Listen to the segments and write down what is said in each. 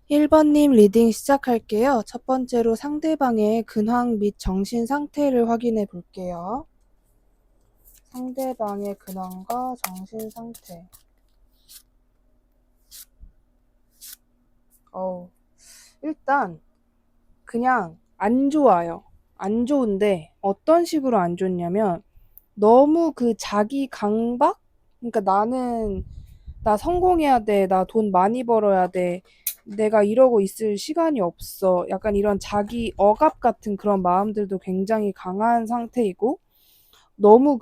1번님 리딩 시작할게요. 첫 번째로 상대방의 근황 및 정신 상태를 확인해 볼게요. 상대방의 근황과 정신 상태. 일단 그냥 안 좋아요. 안 좋은데 어떤 식으로 안 좋냐면 너무 그 자기 강박? 그러니까 나 성공해야 돼. 나 돈 많이 벌어야 돼. 내가 이러고 있을 시간이 없어. 약간 이런 자기 억압 같은 그런 마음들도 굉장히 강한 상태이고, 너무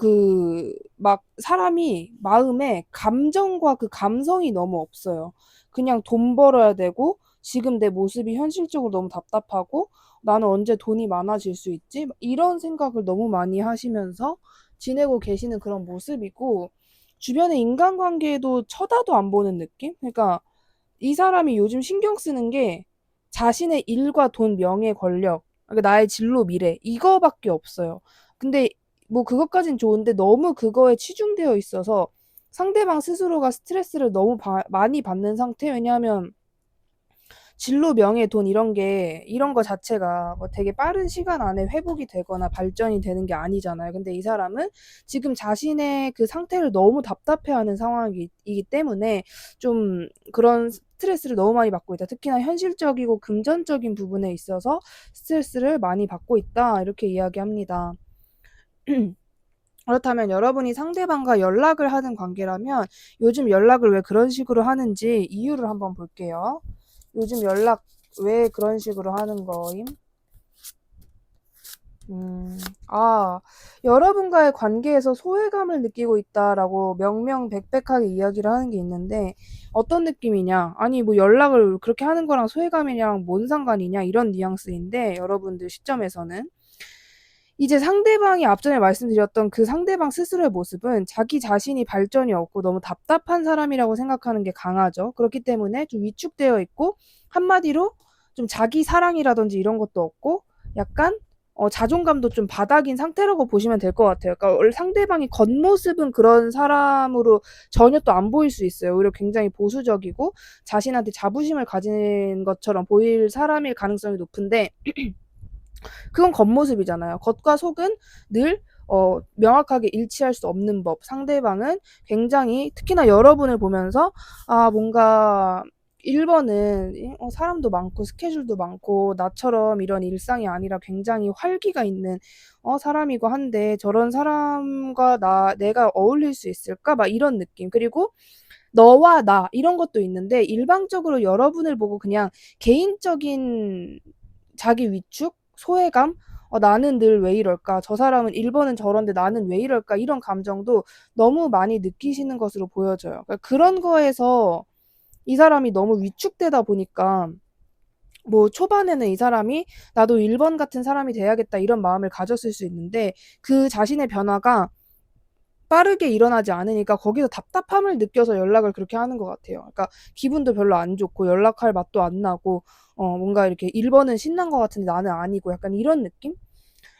막 사람이 마음에 감정과 그 감성이 너무 없어요. 그냥 돈 벌어야 되고, 지금 내 모습이 현실적으로 너무 답답하고, 나는 언제 돈이 많아질 수 있지? 이런 생각을 너무 많이 하시면서 지내고 계시는 그런 모습이고, 주변의 인간관계에도 쳐다도 안 보는 느낌? 그러니까 이 사람이 요즘 신경 쓰는 게 자신의 일과 돈, 명예, 권력, 그러니까 나의 진로, 미래 이거밖에 없어요. 근데 뭐 그것까진 좋은데 너무 그거에 치중되어 있어서 상대방 스스로가 스트레스를 너무 많이 받는 상태. 왜냐하면 진로, 명예, 돈 이런 거 자체가 뭐 되게 빠른 시간 안에 회복이 되거나 발전이 되는 게 아니잖아요. 근데 이 사람은 지금 자신의 그 상태를 너무 답답해하는 상황이기 때문에 좀 그런 스트레스를 너무 많이 받고 있다. 특히나 현실적이고 금전적인 부분에 있어서 스트레스를 많이 받고 있다. 이렇게 이야기합니다. 그렇다면 여러분이 상대방과 연락을 하는 관계라면 요즘 연락을 왜 그런 식으로 하는지 이유를 한번 볼게요. 요즘 연락 왜 그런 식으로 하는 거임? 아, 여러분과의 관계에서 소외감을 느끼고 있다라고 명명백백하게 이야기를 하는 게 있는데 어떤 느낌이냐? 아니, 뭐 연락을 그렇게 하는 거랑 소외감이랑 뭔 상관이냐? 이런 뉘앙스인데 여러분들 시점에서는 이제 상대방이 앞전에 말씀드렸던 그 상대방 스스로의 모습은 자기 자신이 발전이 없고 너무 답답한 사람이라고 생각하는 게 강하죠. 그렇기 때문에 좀 위축되어 있고 한마디로 좀 자기 사랑이라든지 이런 것도 없고 약간 자존감도 좀 바닥인 상태라고 보시면 될 것 같아요. 그러니까 원래 상대방이 겉모습은 그런 사람으로 전혀 또 안 보일 수 있어요. 오히려 굉장히 보수적이고 자신한테 자부심을 가진 것처럼 보일 사람일 가능성이 높은데 그건 겉모습이잖아요. 겉과 속은 늘 명확하게 일치할 수 없는 법. 상대방은 굉장히 특히나 여러분을 보면서 뭔가 1번은 사람도 많고 스케줄도 많고 나처럼 이런 일상이 아니라 굉장히 활기가 있는 사람이고 한데 저런 사람과 내가 어울릴 수 있을까? 막 이런 느낌. 그리고 너와 나 이런 것도 있는데 일방적으로 여러분을 보고 그냥 개인적인 자기 위축, 소외감, 나는 늘 왜 이럴까? 저 사람은 1번은 저런데 나는 왜 이럴까? 이런 감정도 너무 많이 느끼시는 것으로 보여져요. 그러니까 그런 거에서 이 사람이 너무 위축되다 보니까 뭐 초반에는 이 사람이 나도 1번 같은 사람이 돼야겠다 이런 마음을 가졌을 수 있는데 그 자신의 변화가 빠르게 일어나지 않으니까 거기서 답답함을 느껴서 연락을 그렇게 하는 것 같아요. 그러니까 기분도 별로 안 좋고 연락할 맛도 안 나고 뭔가 이렇게 1번은 신난 것 같은데 나는 아니고 약간 이런 느낌?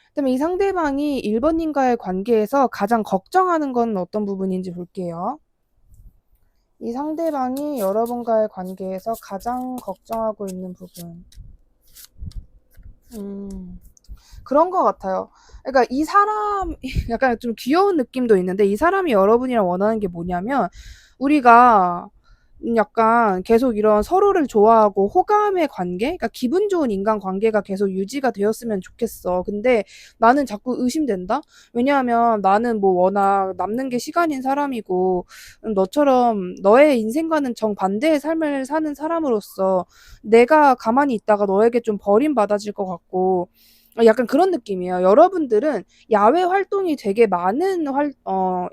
그다음에 이 상대방이 1번님과의 관계에서 가장 걱정하는 건 어떤 부분인지 볼게요. 이 상대방이 여러분과의 관계에서 가장 걱정하고 있는 부분. 음. 그런 것 같아요. 그러니까 이 사람 약간 좀 귀여운 느낌도 있는데 이 사람이 여러분이랑 원하는 게 뭐냐면 우리가 약간 계속 이런 서로를 좋아하고 호감의 관계, 그러니까 기분 좋은 인간 관계가 계속 유지가 되었으면 좋겠어. 근데 나는 자꾸 의심된다? 왜냐하면 나는 뭐 워낙 남는 게 시간인 사람이고, 너처럼 너의 인생과는 정반대의 삶을 사는 사람으로서 내가 가만히 있다가 너에게 좀 버림받아질 것 같고, 약간 그런 느낌이에요. 여러분들은 야외 활동이 되게 많은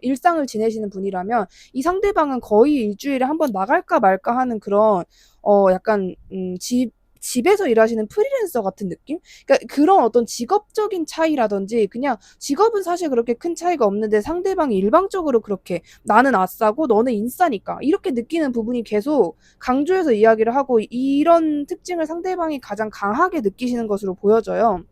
일상을 지내시는 분이라면 이 상대방은 거의 일주일에 한 번 나갈까 말까 하는 그런 약간 집에서 일하시는 프리랜서 같은 느낌? 그러니까 그런 어떤 직업적인 차이라든지 그냥 직업은 사실 그렇게 큰 차이가 없는데 상대방이 일방적으로 그렇게 나는 아싸고 너는 인싸니까 이렇게 느끼는 부분이 계속 강조해서 이야기를 하고 이런 특징을 상대방이 가장 강하게 느끼시는 것으로 보여져요.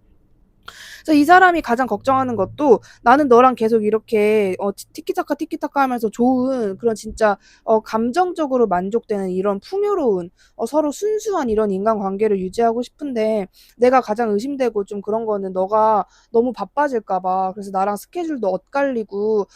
그래서 이 사람이 가장 걱정하는 것도 나는 너랑 계속 이렇게 티키타카 티키타카 하면서 좋은 그런 진짜 감정적으로 만족되는 이런 풍요로운 서로 순수한 이런 인간관계를 유지하고 싶은데 내가 가장 의심되고 좀 그런 거는 너가 너무 바빠질까 봐. 그래서 나랑 스케줄도 엇갈리고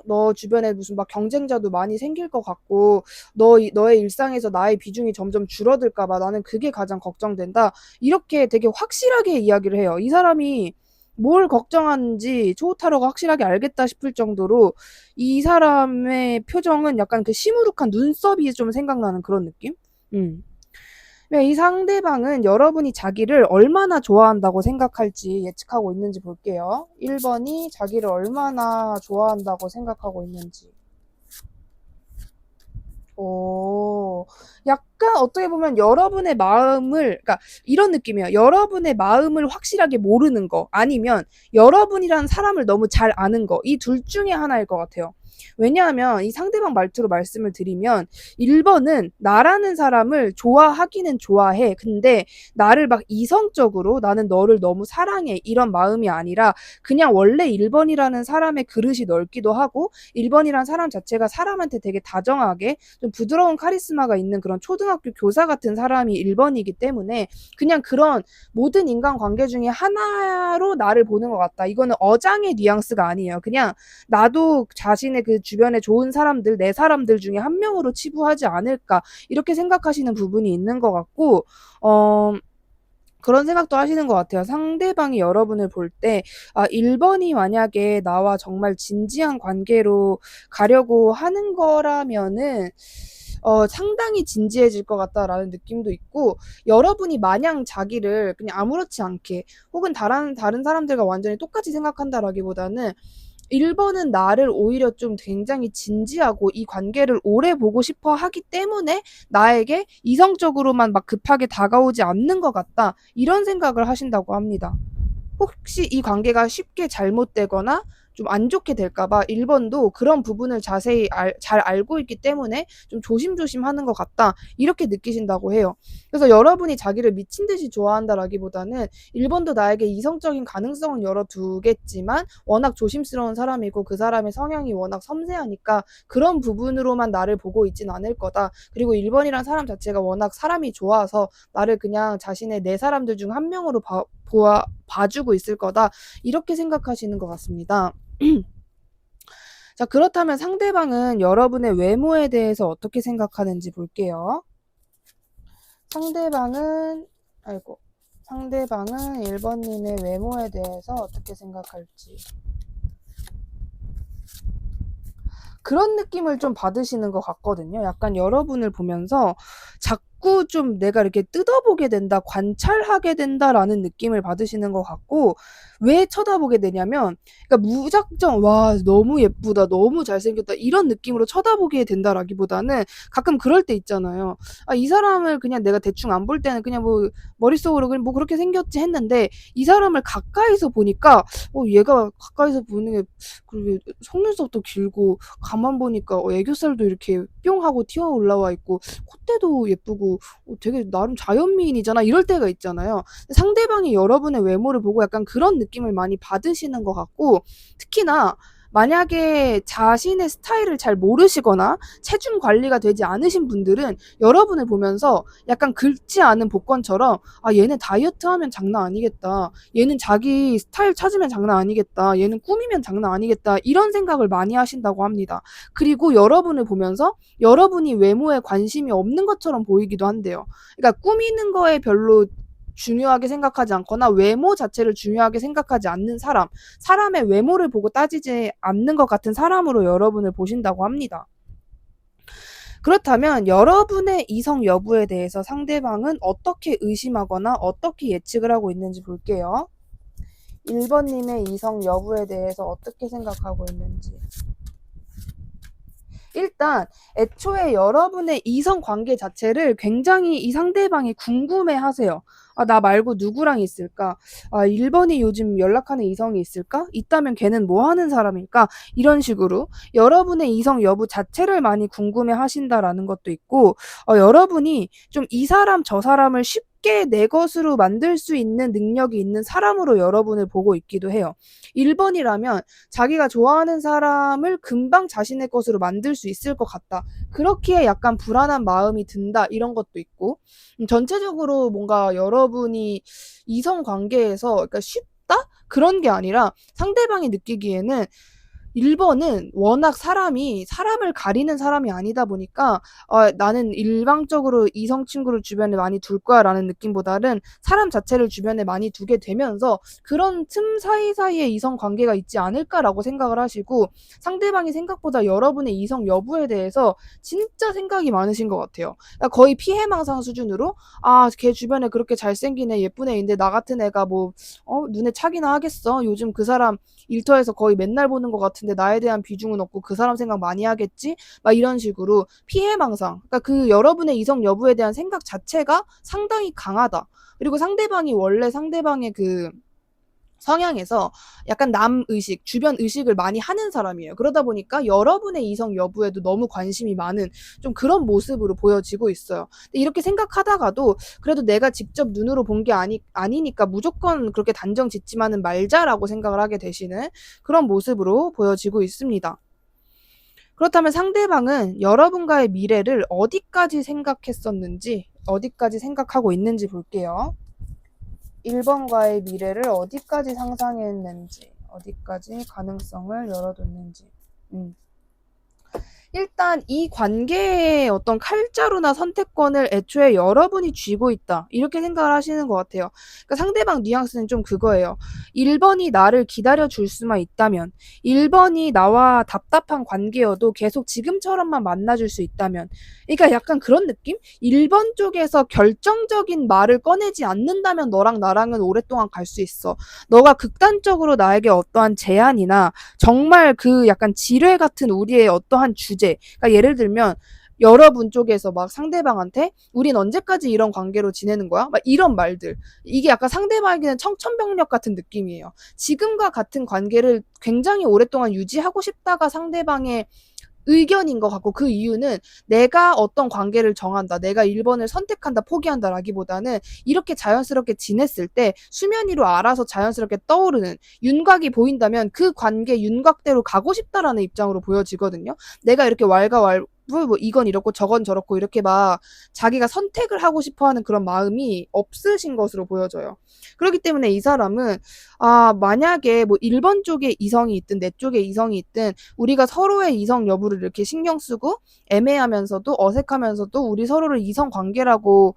너 주변에 무슨 막 경쟁자도 많이 생길 것 같고 너의 일상에서 나의 비중이 점점 줄어들까 봐 나는 그게 가장 걱정된다. 이렇게 되게 확실하게 이야기를 해요. 이 사람이 뭘 걱정하는지 초우타로가 확실하게 알겠다 싶을 정도로 이 사람의 표정은 약간 그 시무룩한 눈썹이 좀 생각나는 그런 느낌? 음. 네, 이 상대방은 여러분이 자기를 얼마나 좋아한다고 생각할지 예측하고 있는지 볼게요. 1번이 자기를 얼마나 좋아한다고 생각하고 있는지. 오, 약간 어떻게 보면 여러분의 마음을, 그러니까 이런 느낌이에요. 여러분의 마음을 확실하게 모르는 거, 아니면 여러분이라는 사람을 너무 잘 아는 거, 이 둘 중에 하나일 것 같아요. 왜냐하면 이 상대방 말투로 말씀을 드리면 1번은 나라는 사람을 좋아하기는 좋아해. 근데 나를 막 이성적으로 나는 너를 너무 사랑해. 이런 마음이 아니라 그냥 원래 1번이라는 사람의 그릇이 넓기도 하고 1번이라는 사람 자체가 사람한테 되게 다정하게 좀 부드러운 카리스마가 있는 그런 초등학교 교사 같은 사람이 1번이기 때문에 그냥 그런 모든 인간관계 중에 하나로 나를 보는 것 같다. 이거는 어장의 뉘앙스가 아니에요. 그냥 나도 자신의 그 주변에 좋은 사람들, 내 사람들 중에 한 명으로 치부하지 않을까 이렇게 생각하시는 부분이 있는 것 같고 그런 생각도 하시는 것 같아요. 상대방이 여러분을 볼 때, 1번이 만약에 나와 정말 진지한 관계로 가려고 하는 거라면은, 상당히 진지해질 것 같다라는 느낌도 있고, 여러분이 마냥 자기를 그냥 아무렇지 않게, 혹은 다른 사람들과 완전히 똑같이 생각한다라기보다는, 1번은 나를 오히려 좀 굉장히 진지하고 이 관계를 오래 보고 싶어 하기 때문에 나에게 이성적으로만 막 급하게 다가오지 않는 것 같다. 이런 생각을 하신다고 합니다. 혹시 이 관계가 쉽게 잘못되거나 좀 안 좋게 될까봐 1번도 그런 부분을 자세히 잘 알고 있기 때문에 좀 조심조심 하는 것 같다. 이렇게 느끼신다고 해요. 그래서 여러분이 자기를 미친 듯이 좋아한다라기보다는 1번도 나에게 이성적인 가능성은 열어두겠지만 워낙 조심스러운 사람이고 그 사람의 성향이 워낙 섬세하니까 그런 부분으로만 나를 보고 있진 않을 거다. 그리고 1번이란 사람 자체가 워낙 사람이 좋아서 나를 그냥 자신의 내 사람들 중 한 명으로 봐주고 있을 거다. 이렇게 생각하시는 것 같습니다. 자, 그렇다면 상대방은 여러분의 외모에 대해서 어떻게 생각하는지 볼게요. 상대방은, 상대방은 1번님의 외모에 대해서 어떻게 생각할지. 그런 느낌을 좀 받으시는 것 같거든요. 약간 여러분을 보면서 자꾸 좀 내가 이렇게 뜯어보게 된다, 관찰하게 된다라는 느낌을 받으시는 것 같고, 왜 쳐다보게 되냐면, 그러니까 무작정, 와, 너무 예쁘다, 너무 잘생겼다, 이런 느낌으로 쳐다보게 된다라기보다는 가끔 그럴 때 있잖아요. 이 사람을 그냥 내가 대충 안 볼 때는 그냥 뭐 머릿속으로 그냥 뭐 그렇게 생겼지 했는데, 이 사람을 가까이서 보니까, 얘가 가까이서 보는 게, 그리고 속눈썹도 길고, 가만 보니까 애교살도 이렇게 뿅 하고 튀어 올라와 있고 콧대도 예쁘고 되게 나름 자연미인이잖아 이럴 때가 있잖아요. 상대방이 여러분의 외모를 보고 약간 그런 느낌을 많이 받으시는 것 같고 특히나 만약에 자신의 스타일을 잘 모르시거나 체중 관리가 되지 않으신 분들은 여러분을 보면서 약간 긁지 않은 복권처럼 얘는 다이어트 하면 장난 아니겠다. 얘는 자기 스타일 찾으면 장난 아니겠다. 얘는 꾸미면 장난 아니겠다. 이런 생각을 많이 하신다고 합니다. 그리고 여러분을 보면서 여러분이 외모에 관심이 없는 것처럼 보이기도 한대요. 그러니까 꾸미는 거에 별로 중요하게 생각하지 않거나 외모 자체를 중요하게 생각하지 않는 사람의 외모를 보고 따지지 않는 것 같은 사람으로 여러분을 보신다고 합니다. 그렇다면 여러분의 이성 여부에 대해서 상대방은 어떻게 의심하거나 어떻게 예측을 하고 있는지 볼게요. 1번님의 이성 여부에 대해서 어떻게 생각하고 있는지. 일단 애초에 여러분의 이성 관계 자체를 굉장히 이 상대방이 궁금해 하세요. 나 말고 누구랑 있을까? 1번이 요즘 연락하는 이성이 있을까? 있다면 걔는 뭐 하는 사람일까? 이런 식으로 여러분의 이성 여부 자체를 많이 궁금해 하신다라는 것도 있고, 여러분이 좀 이 사람 저 사람을 쉽게 쉽게 내 것으로 만들 수 있는 능력이 있는 사람으로 여러분을 보고 있기도 해요. 1번이라면 자기가 좋아하는 사람을 금방 자신의 것으로 만들 수 있을 것 같다. 그렇기에 약간 불안한 마음이 든다. 이런 것도 있고. 전체적으로 뭔가 여러분이 이성 관계에서 그러니까 쉽다? 그런 게 아니라 상대방이 느끼기에는 1번은 워낙 사람을 가리는 사람이 아니다 보니까 나는 일방적으로 이성 친구를 주변에 많이 둘 거야라는 느낌보다는 사람 자체를 주변에 많이 두게 되면서 그런 틈 사이사이에 이성 관계가 있지 않을까라고 생각을 하시고 상대방이 생각보다 여러분의 이성 여부에 대해서 진짜 생각이 많으신 것 같아요. 그러니까 거의 피해망상 수준으로 걔 주변에 그렇게 잘생긴 애 예쁜 애인데 나 같은 애가 뭐 눈에 차기나 하겠어. 요즘 그 사람 일터에서 거의 맨날 보는 것 같은데 나에 대한 비중은 없고 그 사람 생각 많이 하겠지? 막 이런 식으로 피해망상. 그러니까 그 여러분의 이성 여부에 대한 생각 자체가 상당히 강하다. 그리고 상대방이 원래 상대방의 그 성향에서 약간 남의식, 주변 의식을 많이 하는 사람이에요. 그러다 보니까 여러분의 이성 여부에도 너무 관심이 많은 좀 그런 모습으로 보여지고 있어요. 근데 이렇게 생각하다가도 그래도 내가 직접 눈으로 본 게 아니니까 무조건 그렇게 단정 짓지만은 말자라고 생각을 하게 되시는 그런 모습으로 보여지고 있습니다. 그렇다면 상대방은 여러분과의 미래를 어디까지 생각했었는지, 어디까지 생각하고 있는지 볼게요. 1번과의 미래를 어디까지 상상했는지, 어디까지 가능성을 열어뒀는지. 일단 이 관계의 어떤 칼자루나 선택권을 애초에 여러분이 쥐고 있다. 이렇게 생각을 하시는 것 같아요. 그러니까 상대방 뉘앙스는 좀 그거예요. 1번이 나를 기다려줄 수만 있다면, 1번이 나와 답답한 관계여도 계속 지금처럼만 만나줄 수 있다면, 그러니까 약간 그런 느낌? 1번 쪽에서 결정적인 말을 꺼내지 않는다면 너랑 나랑은 오랫동안 갈 수 있어. 너가 극단적으로 나에게 어떠한 제안이나 정말 그 약간 지뢰 같은 우리의 어떠한 주제, 그러니까 예를 들면 여러분 쪽에서 막 상대방한테 우린 언제까지 이런 관계로 지내는 거야? 막 이런 말들. 이게 약간 상대방에게는 청천벽력 같은 느낌이에요. 지금과 같은 관계를 굉장히 오랫동안 유지하고 싶다가 상대방의 의견인 것 같고 그 이유는 내가 어떤 관계를 정한다. 내가 1번을 선택한다, 포기한다 라기보다는 이렇게 자연스럽게 지냈을 때 수면 위로 알아서 자연스럽게 떠오르는 윤곽이 보인다면 그 관계 윤곽대로 가고 싶다라는 입장으로 보여지거든요. 내가 이렇게 왈가왈부 뭐 이건 이렇고 저건 저렇고 이렇게 막 자기가 선택을 하고 싶어하는 그런 마음이 없으신 것으로 보여져요. 그렇기 때문에 이 사람은 만약에 뭐 1번 쪽에 이성이 있든 내 쪽에 이성이 있든 우리가 서로의 이성 여부를 이렇게 신경 쓰고 애매하면서도 어색하면서도 우리 서로를 이성 관계라고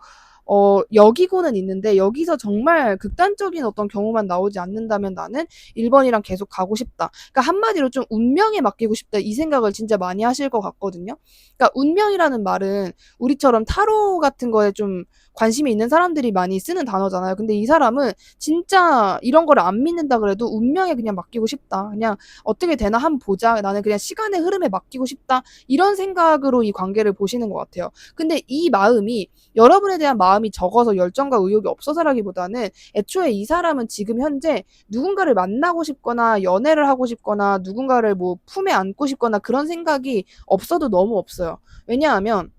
여기고는 있는데 여기서 정말 극단적인 어떤 경우만 나오지 않는다면 나는 1번이랑 계속 가고 싶다. 그러니까 한마디로 좀 운명에 맡기고 싶다 이 생각을 진짜 많이 하실 것 같거든요. 그러니까 운명이라는 말은 우리처럼 타로 같은 거에 좀 관심이 있는 사람들이 많이 쓰는 단어잖아요. 근데 이 사람은 진짜 이런 거를 안 믿는다 그래도 운명에 그냥 맡기고 싶다. 그냥 어떻게 되나 한번 보자. 나는 그냥 시간의 흐름에 맡기고 싶다. 이런 생각으로 이 관계를 보시는 것 같아요. 근데 이 마음이 여러분에 대한 마음이 적어서 열정과 의욕이 없어서라기보다는 애초에 이 사람은 지금 현재 누군가를 만나고 싶거나 연애를 하고 싶거나 누군가를 뭐 품에 안고 싶거나 그런 생각이 없어도 너무 없어요. 왜냐하면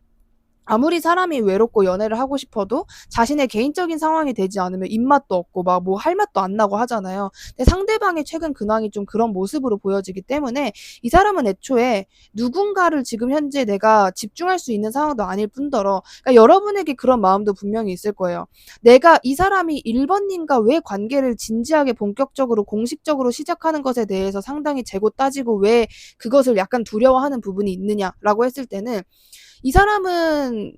아무리 사람이 외롭고 연애를 하고 싶어도 자신의 개인적인 상황이 되지 않으면 입맛도 없고 막 뭐 할 맛도 안 나고 하잖아요. 근데 상대방의 최근 근황이 좀 그런 모습으로 보여지기 때문에 이 사람은 애초에 누군가를 지금 현재 내가 집중할 수 있는 상황도 아닐 뿐더러 그러니까 여러분에게 그런 마음도 분명히 있을 거예요. 내가 이 사람이 1번님과 왜 관계를 진지하게 본격적으로 공식적으로 시작하는 것에 대해서 상당히 재고 따지고 왜 그것을 약간 두려워하는 부분이 있느냐라고 했을 때는 이 사람은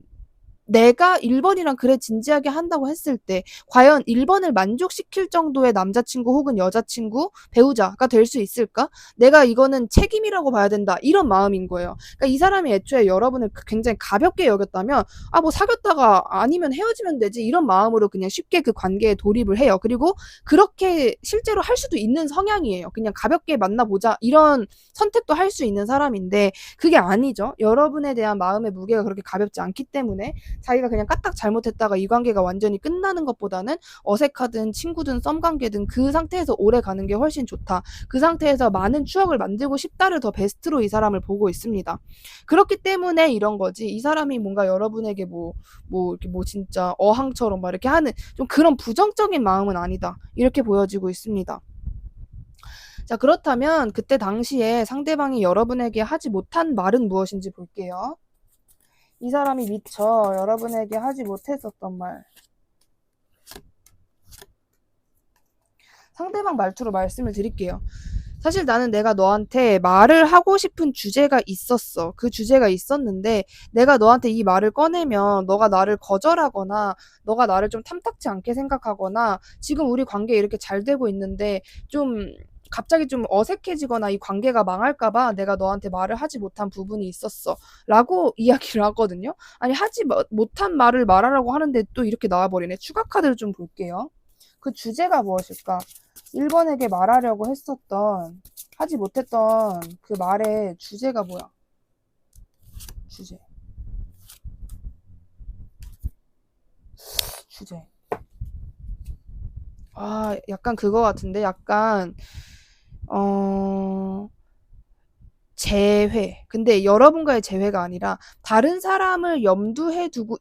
내가 1번이랑 그래 진지하게 한다고 했을 때 과연 1번을 만족시킬 정도의 남자친구 혹은 여자친구, 배우자가 될 수 있을까? 내가 이거는 책임이라고 봐야 된다. 이런 마음인 거예요. 그러니까 이 사람이 애초에 여러분을 굉장히 가볍게 여겼다면 뭐 사귀었다가 아니면 헤어지면 되지 이런 마음으로 그냥 쉽게 그 관계에 돌입을 해요. 그리고 그렇게 실제로 할 수도 있는 성향이에요. 그냥 가볍게 만나보자 이런 선택도 할 수 있는 사람인데 그게 아니죠. 여러분에 대한 마음의 무게가 그렇게 가볍지 않기 때문에 자기가 그냥 까딱 잘못했다가 이 관계가 완전히 끝나는 것보다는 어색하든 친구든 썸 관계든 그 상태에서 오래 가는 게 훨씬 좋다. 그 상태에서 많은 추억을 만들고 싶다를 더 베스트로 이 사람을 보고 있습니다. 그렇기 때문에 이런 거지. 이 사람이 뭔가 여러분에게 이렇게 진짜 어항처럼 막 이렇게 하는 좀 그런 부정적인 마음은 아니다. 이렇게 보여지고 있습니다. 자, 그렇다면 그때 당시에 상대방이 여러분에게 하지 못한 말은 무엇인지 볼게요. 이 사람이 미처 여러분에게 하지 못했었던 말. 상대방 말투로 말씀을 드릴게요. 사실 나는 내가 너한테 말을 하고 싶은 주제가 있었어. 그 주제가 있었는데 내가 너한테 이 말을 꺼내면 너가 나를 거절하거나 너가 나를 좀 탐탁지 않게 생각하거나 지금 우리 관계 이렇게 잘 되고 있는데 좀 갑자기 좀 어색해지거나 이 관계가 망할까봐 내가 너한테 말을 하지 못한 부분이 있었어. 라고 이야기를 하거든요. 아니, 못한 말을 말하라고 하는데 또 이렇게 나와버리네. 추가 카드를 좀 볼게요. 그 주제가 무엇일까? 1번에게 말하려고 했었던, 하지 못했던 그 말의 주제가 뭐야? 주제. 주제. 아, 약간 그거 같은데? 약간, 어, 재회. 근데 여러분과의 재회가 아니라 다른 사람을 염두에 두고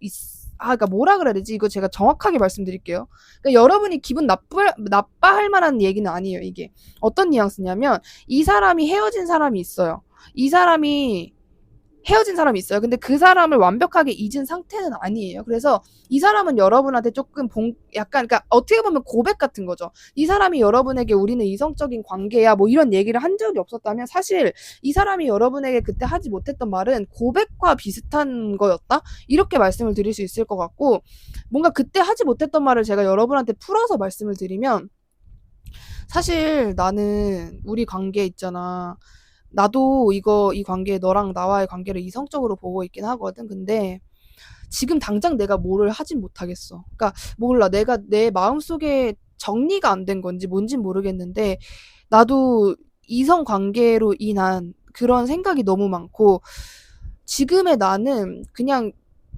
그러니까 뭐라 그래야 되지? 이거 제가 정확하게 말씀드릴게요. 그러니까 여러분이 기분 나빠할 만한 얘기는 아니에요, 이게. 어떤 뉘앙스냐면, 이 사람이 헤어진 사람이 있어요. 이 사람이 헤어진 사람이 있어요. 근데 그 사람을 완벽하게 잊은 상태는 아니에요. 그래서 이 사람은 여러분한테 조금 약간, 그러니까 어떻게 보면 고백 같은 거죠. 이 사람이 여러분에게 우리는 이성적인 관계야, 뭐 이런 얘기를 한 적이 없었다면 사실 이 사람이 여러분에게 그때 하지 못했던 말은 고백과 비슷한 거였다? 이렇게 말씀을 드릴 수 있을 것 같고, 뭔가 그때 하지 못했던 말을 제가 여러분한테 풀어서 말씀을 드리면, 사실 나는 우리 관계 있잖아. 나도 이 관계, 너랑 나와의 관계를 이성적으로 보고 있긴 하거든. 근데 지금 당장 내가 뭐를 하진 못하겠어. 그러니까 몰라. 내가 내 마음속에 정리가 안 된 건지 뭔진 모르겠는데 나도 이성 관계로 인한 그런 생각이 너무 많고 지금의 나는 그냥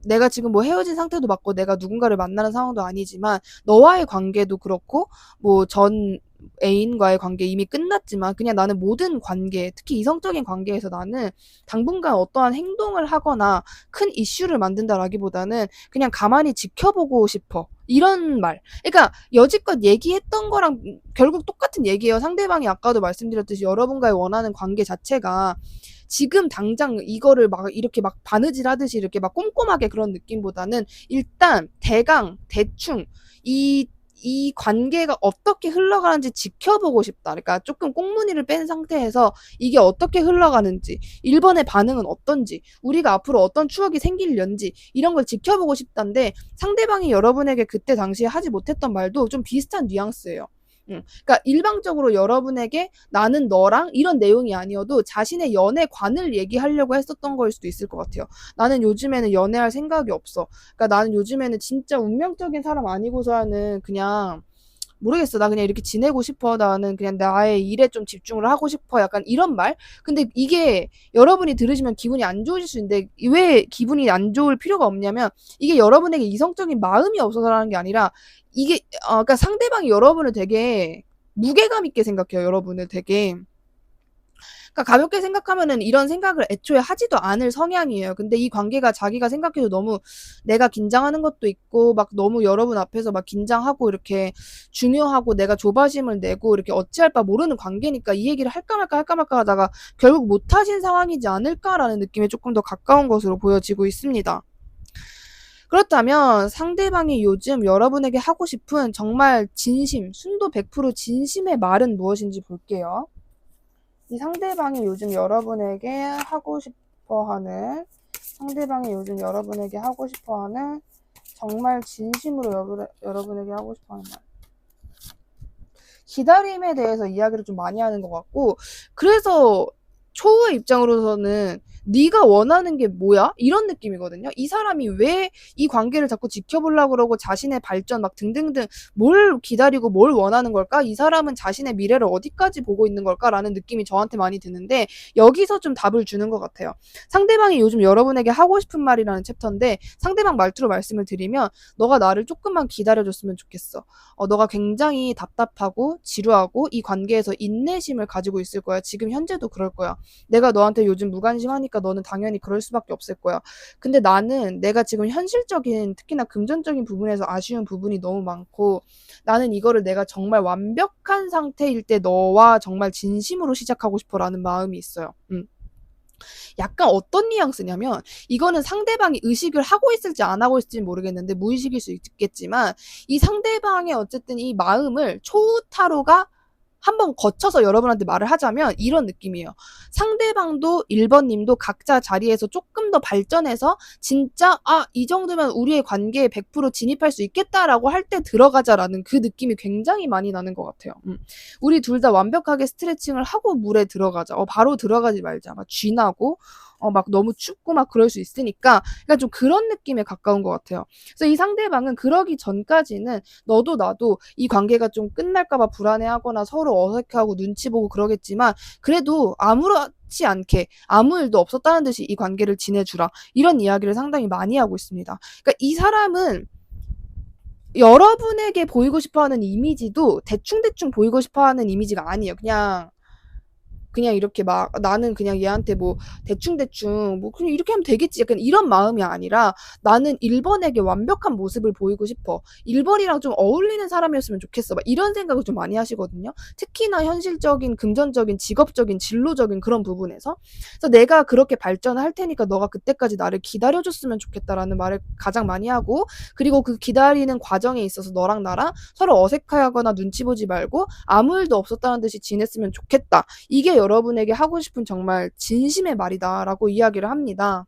내가 지금 뭐 헤어진 상태도 맞고 내가 누군가를 만나는 상황도 아니지만 너와의 관계도 그렇고 뭐 전 애인과의 관계 이미 끝났지만 그냥 나는 모든 관계, 특히 이성적인 관계에서 나는 당분간 어떠한 행동을 하거나 큰 이슈를 만든다라기보다는 그냥 가만히 지켜보고 싶어. 이런 말. 그러니까 여지껏 얘기했던 거랑 결국 똑같은 얘기예요. 상대방이 아까도 말씀드렸듯이 여러분과의 원하는 관계 자체가 지금 당장 이거를 막 이렇게 막 바느질 하듯이 이렇게 막 꼼꼼하게 그런 느낌보다는 일단 대충 이 관계가 어떻게 흘러가는지 지켜보고 싶다. 그러니까 조금 꽁무니를 뺀 상태에서 이게 어떻게 흘러가는지, 1번의 반응은 어떤지, 우리가 앞으로 어떤 추억이 생기려는지 이런 걸 지켜보고 싶단데 상대방이 여러분에게 그때 당시에 하지 못했던 말도 좀 비슷한 뉘앙스예요. 그러니까 일방적으로 여러분에게 나는 너랑 이런 내용이 아니어도 자신의 연애관을 얘기하려고 했었던 거일 수도 있을 것 같아요. 나는 요즘에는 연애할 생각이 없어. 그러니까 나는 요즘에는 진짜 운명적인 사람 아니고서는 그냥 모르겠어. 나 그냥 이렇게 지내고 싶어. 나는 그냥 나의 일에 좀 집중을 하고 싶어. 약간 이런 말? 근데 이게 여러분이 들으시면 기분이 안 좋으실 수 있는데 왜 기분이 안 좋을 필요가 없냐면 이게 여러분에게 이성적인 마음이 없어서라는 게 아니라 이게 그러니까 상대방이 여러분을 되게 무게감 있게 생각해요. 여러분을 되게. 그러니까 가볍게 생각하면은 이런 생각을 애초에 하지도 않을 성향이에요. 근데 이 관계가 자기가 생각해도 너무 내가 긴장하는 것도 있고 막 너무 여러분 앞에서 막 긴장하고 이렇게 중요하고 내가 조바심을 내고 이렇게 어찌할 바 모르는 관계니까 이 얘기를 할까 말까 하다가 결국 못하신 상황이지 않을까라는 느낌에 조금 더 가까운 것으로 보여지고 있습니다. 그렇다면 상대방이 요즘 여러분에게 하고 싶은 정말 진심, 순도 100% 진심의 말은 무엇인지 볼게요. 이 상대방이 요즘 여러분에게 하고 싶어하는 정말 진심으로 여러분에게 하고 싶어하는 말. 기다림에 대해서 이야기를 좀 많이 하는 것 같고 그래서 초우의 입장으로서는 네가 원하는 게 뭐야? 이런 느낌이거든요. 이 사람이 왜 이 관계를 자꾸 지켜보려고 그러고 자신의 발전 막 등등등 뭘 기다리고 뭘 원하는 걸까? 이 사람은 자신의 미래를 어디까지 보고 있는 걸까라는 느낌이 저한테 많이 드는데 여기서 좀 답을 주는 것 같아요. 상대방이 요즘 여러분에게 하고 싶은 말이라는 챕터인데 상대방 말투로 말씀을 드리면 너가 나를 조금만 기다려줬으면 좋겠어. 너가 굉장히 답답하고 지루하고 이 관계에서 인내심을 가지고 있을 거야. 지금 현재도 그럴 거야. 내가 너한테 요즘 무관심하니까 너는 당연히 그럴 수밖에 없을 거야. 근데 나는 내가 지금 현실적인 특히나 금전적인 부분에서 아쉬운 부분이 너무 많고 나는 이거를 내가 정말 완벽한 상태일 때 너와 정말 진심으로 시작하고 싶어라는 마음이 있어요. 약간 어떤 뉘앙스냐면 이거는 상대방이 의식을 하고 있을지 안 하고 있을지 모르겠는데 무의식일 수 있겠지만 이 상대방의 어쨌든 이 마음을 초타로가 한번 거쳐서 여러분한테 말을 하자면 이런 느낌이에요. 상대방도 1번 님도 각자 자리에서 조금 더 발전해서 진짜 이 정도면 우리의 관계에 100% 진입할 수 있겠다라고 할 때 들어가자라는 그 느낌이 굉장히 많이 나는 것 같아요. 우리 둘 다 완벽하게 스트레칭을 하고 물에 들어가자. 바로 들어가지 말자. 막 쥐나고 막 너무 춥고 막 그럴 수 있으니까 그러니까 좀 그런 느낌에 가까운 것 같아요. 그래서 이 상대방은 그러기 전까지는 너도 나도 이 관계가 좀 끝날까봐 불안해하거나 서로 어색해하고 눈치 보고 그러겠지만 그래도 아무렇지 않게 아무 일도 없었다는 듯이 이 관계를 지내주라. 이런 이야기를 상당히 많이 하고 있습니다. 그러니까 이 사람은 여러분에게 보이고 싶어하는 이미지도 대충대충 보이고 싶어하는 이미지가 아니에요. 그냥 이렇게 막 나는 그냥 얘한테 뭐 대충대충 뭐 그냥 이렇게 하면 되겠지 약간 이런 마음이 아니라 나는 1번에게 완벽한 모습을 보이고 싶어. 1번이랑 좀 어울리는 사람이었으면 좋겠어. 막 이런 생각을 좀 많이 하시거든요. 특히나 현실적인 금전적인 직업적인 진로적인 그런 부분에서. 그래서 내가 그렇게 발전을 할 테니까 너가 그때까지 나를 기다려줬으면 좋겠다라는 말을 가장 많이 하고 그리고 그 기다리는 과정에 있어서 너랑 나랑 서로 어색해하거나 눈치 보지 말고 아무 일도 없었다는 듯이 지냈으면 좋겠다. 이게 여러분에게 하고 싶은 정말 진심의 말이다라고 이야기를 합니다.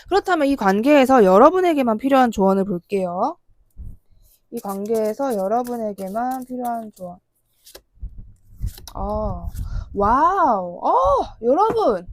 그렇다면 이 관계에서 여러분에게만 필요한 조언을 볼게요. 이 관계에서 여러분에게만 필요한 조언. 와우. 여러분.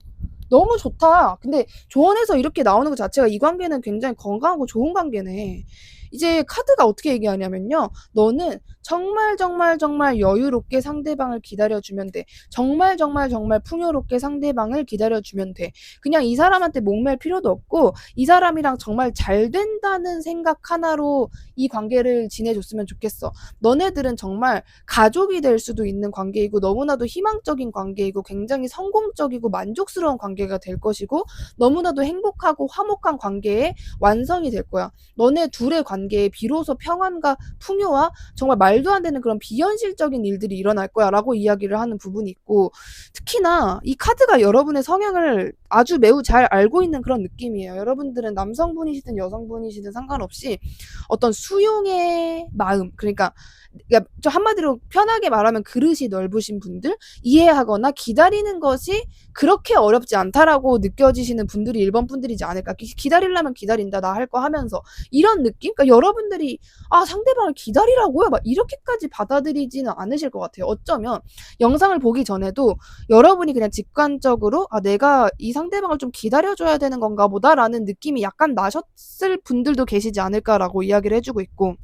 너무 좋다. 근데 조언에서 이렇게 나오는 것 자체가 이 관계는 굉장히 건강하고 좋은 관계네. 이제 카드가 어떻게 얘기하냐면요. 너는 정말 정말 정말 여유롭게 상대방을 기다려주면 돼. 정말 정말 정말 풍요롭게 상대방을 기다려주면 돼. 그냥 이 사람한테 목맬 필요도 없고 이 사람이랑 정말 잘 된다는 생각 하나로 이 관계를 지내줬으면 좋겠어. 너네들은 정말 가족이 될 수도 있는 관계이고 너무나도 희망적인 관계이고 굉장히 성공적이고 만족스러운 관계가 될 것이고 너무나도 행복하고 화목한 관계의 완성이 될 거야. 너네 둘의 관계에 비로소 평안과 풍요와 정말 말도 안 되는 그런 비현실적인 일들이 일어날 거야 라고 이야기를 하는 부분이 있고 특히나 이 카드가 여러분의 성향을 아주 매우 잘 알고 있는 그런 느낌이에요. 여러분들은 남성분이시든 여성분이시든 상관없이 어떤 수용의 마음 그러니까 좀 한마디로 편하게 말하면 그릇이 넓으신 분들 이해하거나 기다리는 것이 그렇게 어렵지 않다라고 느껴지시는 분들이 1번 분들이지 않을까. 기다리려면 기다린다 나 할 거 하면서 이런 느낌? 그러니까 여러분들이 상대방을 기다리라고요? 막 이렇게까지 받아들이지는 않으실 것 같아요. 어쩌면 영상을 보기 전에도 여러분이 그냥 직관적으로 내가 이 상대방을 좀 기다려줘야 되는 건가 보다라는 느낌이 약간 나셨을 분들도 계시지 않을까라고 이야기를 해주고 있고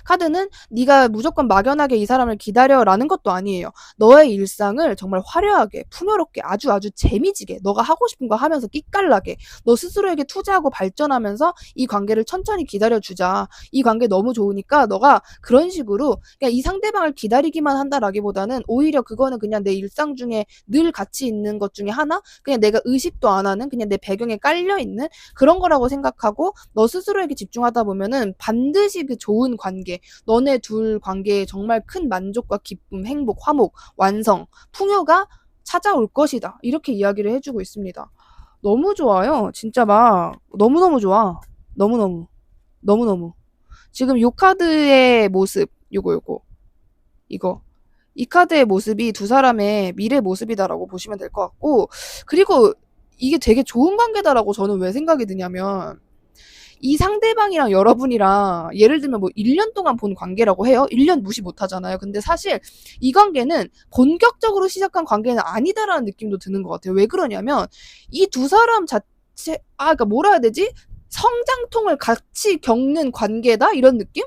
카드는 네가 무조건 막연하게 이 사람을 기다려라는 것도 아니에요. 너의 일상을 정말 화려하게 풍요롭게 아주 아주 재미지게 너가 하고 싶은 거 하면서 끼깔나게 너 스스로에게 투자하고 발전하면서 이 관계를 천천히 기다려주자. 이 관계 너무 좋으니까 너가 그런 식으로 그냥 이 상대방을 기다리기만 한다라기보다는 오히려 그거는 그냥 내 일상 중에 늘 같이 있는 것 중에 하나? 그냥 내가 의식도 안 하는 그냥 내 배경에 깔려있는 그런 거라고 생각하고 너 스스로에게 집중하다 보면은 반드시 그 좋은 관계 너네 둘 관계에 정말 큰 만족과 기쁨, 행복, 화목, 완성, 풍요가 찾아올 것이다. 이렇게 이야기를 해주고 있습니다. 너무 좋아요. 진짜 막 너무너무 좋아. 너무너무. 너무너무. 지금 요 카드의 모습 요거 이거 이 카드의 모습이 두 사람의 미래 모습이다라고 보시면 될 것 같고 그리고 이게 되게 좋은 관계다라고 저는 왜 생각이 드냐면 이 상대방이랑 여러분이랑 예를 들면 뭐 1년 동안 본 관계라고 해요. 1년 무시 못 하잖아요. 근데 사실 이 관계는 본격적으로 시작한 관계는 아니다라는 느낌도 드는 것 같아요. 왜 그러냐면 이 두 사람 자체, 그러니까 뭐라 해야 되지? 성장통을 같이 겪는 관계다? 이런 느낌?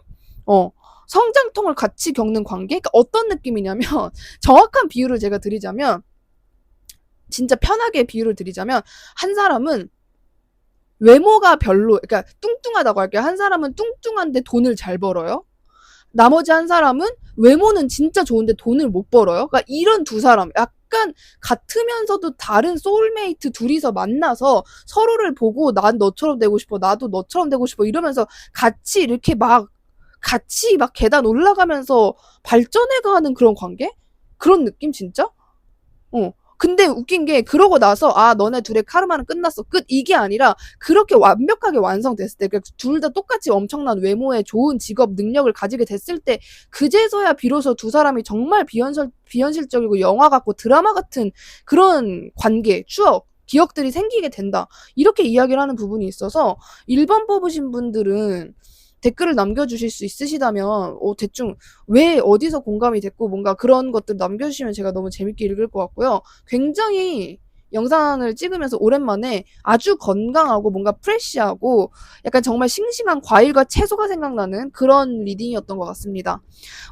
어. 성장통을 같이 겪는 관계? 그러니까 어떤 느낌이냐면, 정확한 비유를 제가 드리자면, 진짜 편하게 비유를 드리자면, 한 사람은 외모가 별로, 그러니까 뚱뚱하다고 할게요. 한 사람은 뚱뚱한데 돈을 잘 벌어요. 나머지 한 사람은 외모는 진짜 좋은데 돈을 못 벌어요. 그러니까 이런 두 사람, 약간 같으면서도 다른 소울메이트 둘이서 만나서 서로를 보고 난 너처럼 되고 싶어, 나도 너처럼 되고 싶어 이러면서 같이 이렇게 막 같이 막 계단 올라가면서 발전해가는 그런 관계? 그런 느낌 진짜? 근데 웃긴 게 그러고 나서 너네 둘의 카르마는 끝났어. 끝. 이게 아니라 그렇게 완벽하게 완성됐을 때, 그러니까 둘 다 똑같이 엄청난 외모에 좋은 직업 능력을 가지게 됐을 때 그제서야 비로소 두 사람이 정말 비현실적이고 영화 같고 드라마 같은 그런 관계, 추억, 기억들이 생기게 된다. 이렇게 이야기를 하는 부분이 있어서 1번 뽑으신 분들은 댓글을 남겨주실 수 있으시다면 대충 왜 어디서 공감이 됐고 뭔가 그런 것들 남겨주시면 제가 너무 재밌게 읽을 것 같고요. 굉장히 영상을 찍으면서 오랜만에 아주 건강하고 뭔가 프레쉬하고 약간 정말 싱싱한 과일과 채소가 생각나는 그런 리딩이었던 것 같습니다.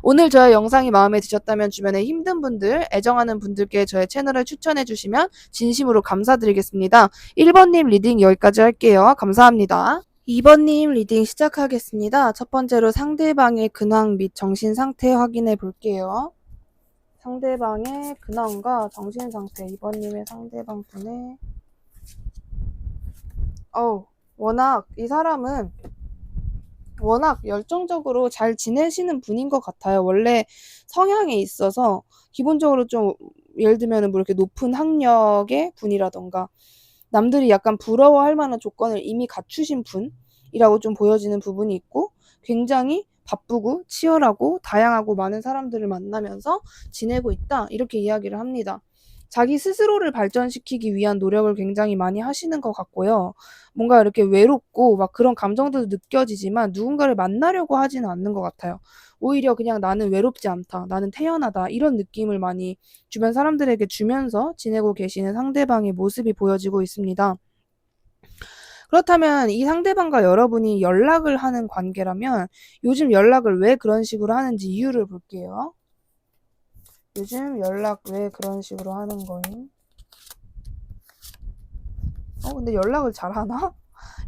오늘 저의 영상이 마음에 드셨다면 주변에 힘든 분들, 애정하는 분들께 저의 채널을 추천해 주시면 진심으로 감사드리겠습니다. 1번님 리딩 여기까지 할게요. 감사합니다. 2번님 리딩 시작하겠습니다. 첫 번째로 상대방의 근황 및 정신 상태 확인해 볼게요. 상대방의 근황과 정신 상태, 2번님의 상대방 분의 워낙 이 사람은 워낙 열정적으로 잘 지내시는 분인 것 같아요. 원래 성향에 있어서 기본적으로 좀 예를 들면 뭐 이렇게 높은 학력의 분이라던가 남들이 약간 부러워할 만한 조건을 이미 갖추신 분이라고 좀 보여지는 부분이 있고 굉장히 바쁘고 치열하고 다양하고 많은 사람들을 만나면서 지내고 있다. 이렇게 이야기를 합니다. 자기 스스로를 발전시키기 위한 노력을 굉장히 많이 하시는 것 같고요. 뭔가 이렇게 외롭고 막 그런 감정들도 느껴지지만 누군가를 만나려고 하지는 않는 것 같아요. 오히려 그냥 나는 외롭지 않다. 나는 태연하다. 이런 느낌을 많이 주변 사람들에게 주면서 지내고 계시는 상대방의 모습이 보여지고 있습니다. 그렇다면 이 상대방과 여러분이 연락을 하는 관계라면 요즘 연락을 왜 그런 식으로 하는지 이유를 볼게요. 요즘 연락 왜 그런 식으로 하는 거임? 근데 연락을 잘하나?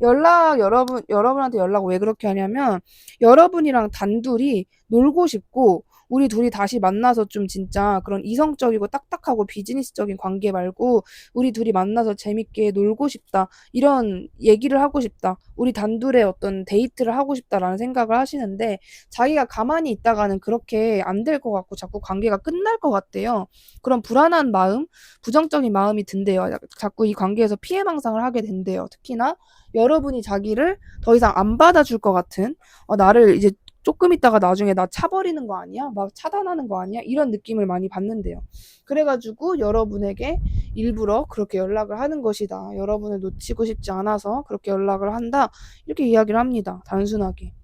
여러분한테 연락 왜 그렇게 하냐면, 여러분이랑 단둘이 놀고 싶고, 우리 둘이 다시 만나서 좀 진짜 그런 이성적이고 딱딱하고 비즈니스적인 관계 말고, 우리 둘이 만나서 재밌게 놀고 싶다. 이런 얘기를 하고 싶다. 우리 단둘의 어떤 데이트를 하고 싶다라는 생각을 하시는데, 자기가 가만히 있다가는 그렇게 안 될 것 같고, 자꾸 관계가 끝날 것 같대요. 그런 불안한 마음, 부정적인 마음이 든대요. 자꾸 이 관계에서 피해망상을 하게 된대요. 특히나 여러분이 자기를 더 이상 안 받아줄 것 같은 나를 이제 조금 있다가 나중에 나 차버리는 거 아니야? 막 차단하는 거 아니야? 이런 느낌을 많이 받는데요. 그래가지고 여러분에게 일부러 그렇게 연락을 하는 것이다. 여러분을 놓치고 싶지 않아서 그렇게 연락을 한다. 이렇게 이야기를 합니다. 단순하게.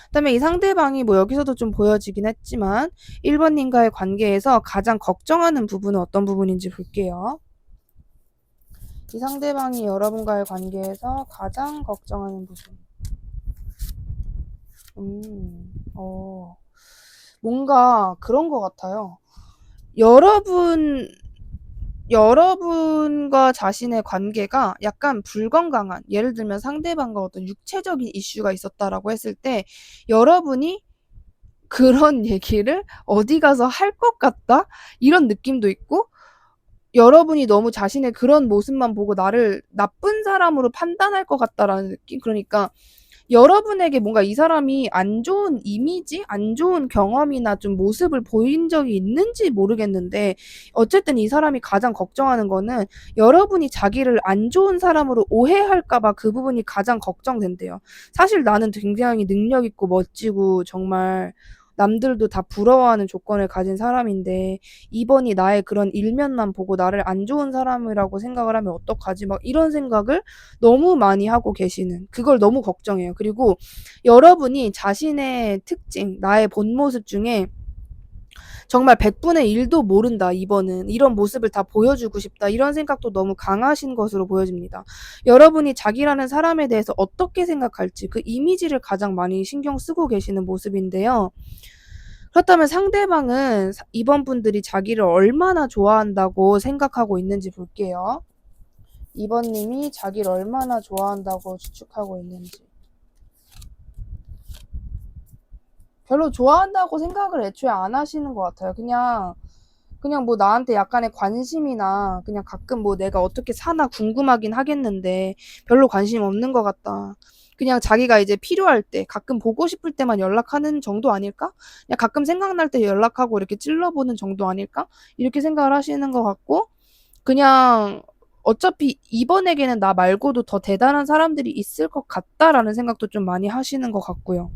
그다음에 이 상대방이 뭐 여기서도 좀 보여지긴 했지만 1번님과의 관계에서 가장 걱정하는 부분은 어떤 부분인지 볼게요. 이 상대방이 여러분과의 관계에서 가장 걱정하는 부분. 뭔가 그런 것 같아요. 여러분과 자신의 관계가 약간 불건강한, 예를 들면 상대방과 어떤 육체적인 이슈가 있었다라고 했을 때, 여러분이 그런 얘기를 어디 가서 할 것 같다? 이런 느낌도 있고, 여러분이 너무 자신의 그런 모습만 보고 나를 나쁜 사람으로 판단할 것 같다라는 느낌? 그러니까 여러분에게 뭔가 이 사람이 안 좋은 이미지, 안 좋은 경험이나 좀 모습을 보인 적이 있는지 모르겠는데 어쨌든 이 사람이 가장 걱정하는 거는 여러분이 자기를 안 좋은 사람으로 오해할까 봐 그 부분이 가장 걱정된대요. 사실 나는 굉장히 능력 있고 멋지고 정말 남들도 다 부러워하는 조건을 가진 사람인데 2번이 나의 그런 일면만 보고 나를 안 좋은 사람이라고 생각을 하면 어떡하지? 막 이런 생각을 너무 많이 하고 계시는, 그걸 너무 걱정해요. 그리고 여러분이 자신의 특징, 나의 본 모습 중에 정말 100분의 1도 모른다, 이번은. 이런 모습을 다 보여주고 싶다. 이런 생각도 너무 강하신 것으로 보여집니다. 여러분이 자기라는 사람에 대해서 어떻게 생각할지 그 이미지를 가장 많이 신경 쓰고 계시는 모습인데요. 그렇다면 상대방은 이번 분들이 자기를 얼마나 좋아한다고 생각하고 있는지 볼게요. 이번님이 자기를 얼마나 좋아한다고 추측하고 있는지. 별로 좋아한다고 생각을 애초에 안 하시는 것 같아요. 그냥 뭐 나한테 약간의 관심이나 그냥 가끔 뭐 내가 어떻게 사나 궁금하긴 하겠는데 별로 관심 없는 것 같다. 그냥 자기가 이제 필요할 때, 가끔 보고 싶을 때만 연락하는 정도 아닐까? 그냥 가끔 생각날 때 연락하고 이렇게 찔러보는 정도 아닐까? 이렇게 생각을 하시는 것 같고, 그냥 어차피 이번에게는 나 말고도 더 대단한 사람들이 있을 것 같다라는 생각도 좀 많이 하시는 것 같고요.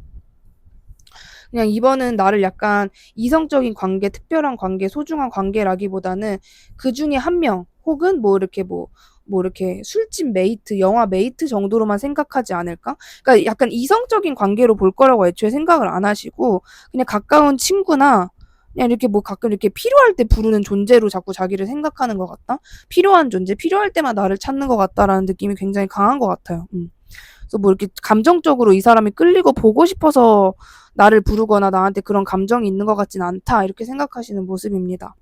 그냥 이번은 나를 약간 이성적인 관계, 특별한 관계, 소중한 관계라기보다는 그 중에 한 명, 혹은 뭐 이렇게 술집 메이트, 영화 메이트 정도로만 생각하지 않을까? 그러니까 약간 이성적인 관계로 볼 거라고 애초에 생각을 안 하시고, 그냥 가까운 친구나, 그냥 이렇게 뭐 가끔 이렇게 필요할 때 부르는 존재로 자꾸 자기를 생각하는 것 같다? 필요한 존재, 필요할 때만 나를 찾는 것 같다라는 느낌이 굉장히 강한 것 같아요. 그래서 뭐 이렇게 감정적으로 이 사람이 끌리고 보고 싶어서 나를 부르거나 나한테 그런 감정이 있는 것 같진 않다, 이렇게 생각하시는 모습입니다.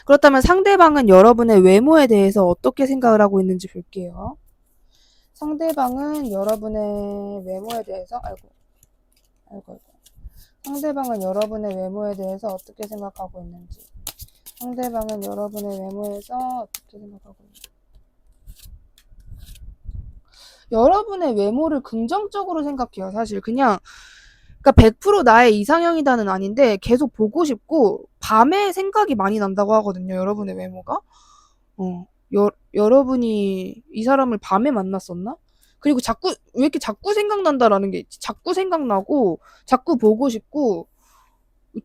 그렇다면 상대방은 여러분의 외모에 대해서 어떻게 생각을 하고 있는지 볼게요. 상대방은 여러분의 외모에 대해서 아이고. 상대방은 여러분의 외모에 대해서 어떻게 생각하고 있는지. 상대방은 여러분의 외모에서 어떻게 생각하고 있는지. 여러분의 외모를 긍정적으로 생각해요. 사실 그냥, 그러니까 100% 나의 이상형이다는 아닌데 계속 보고 싶고 밤에 생각이 많이 난다고 하거든요, 여러분의 외모가. 여러분이 이 사람을 밤에 만났었나? 그리고 자꾸 왜 이렇게 자꾸 생각난다라는 게 있지. 자꾸 생각나고 자꾸 보고 싶고,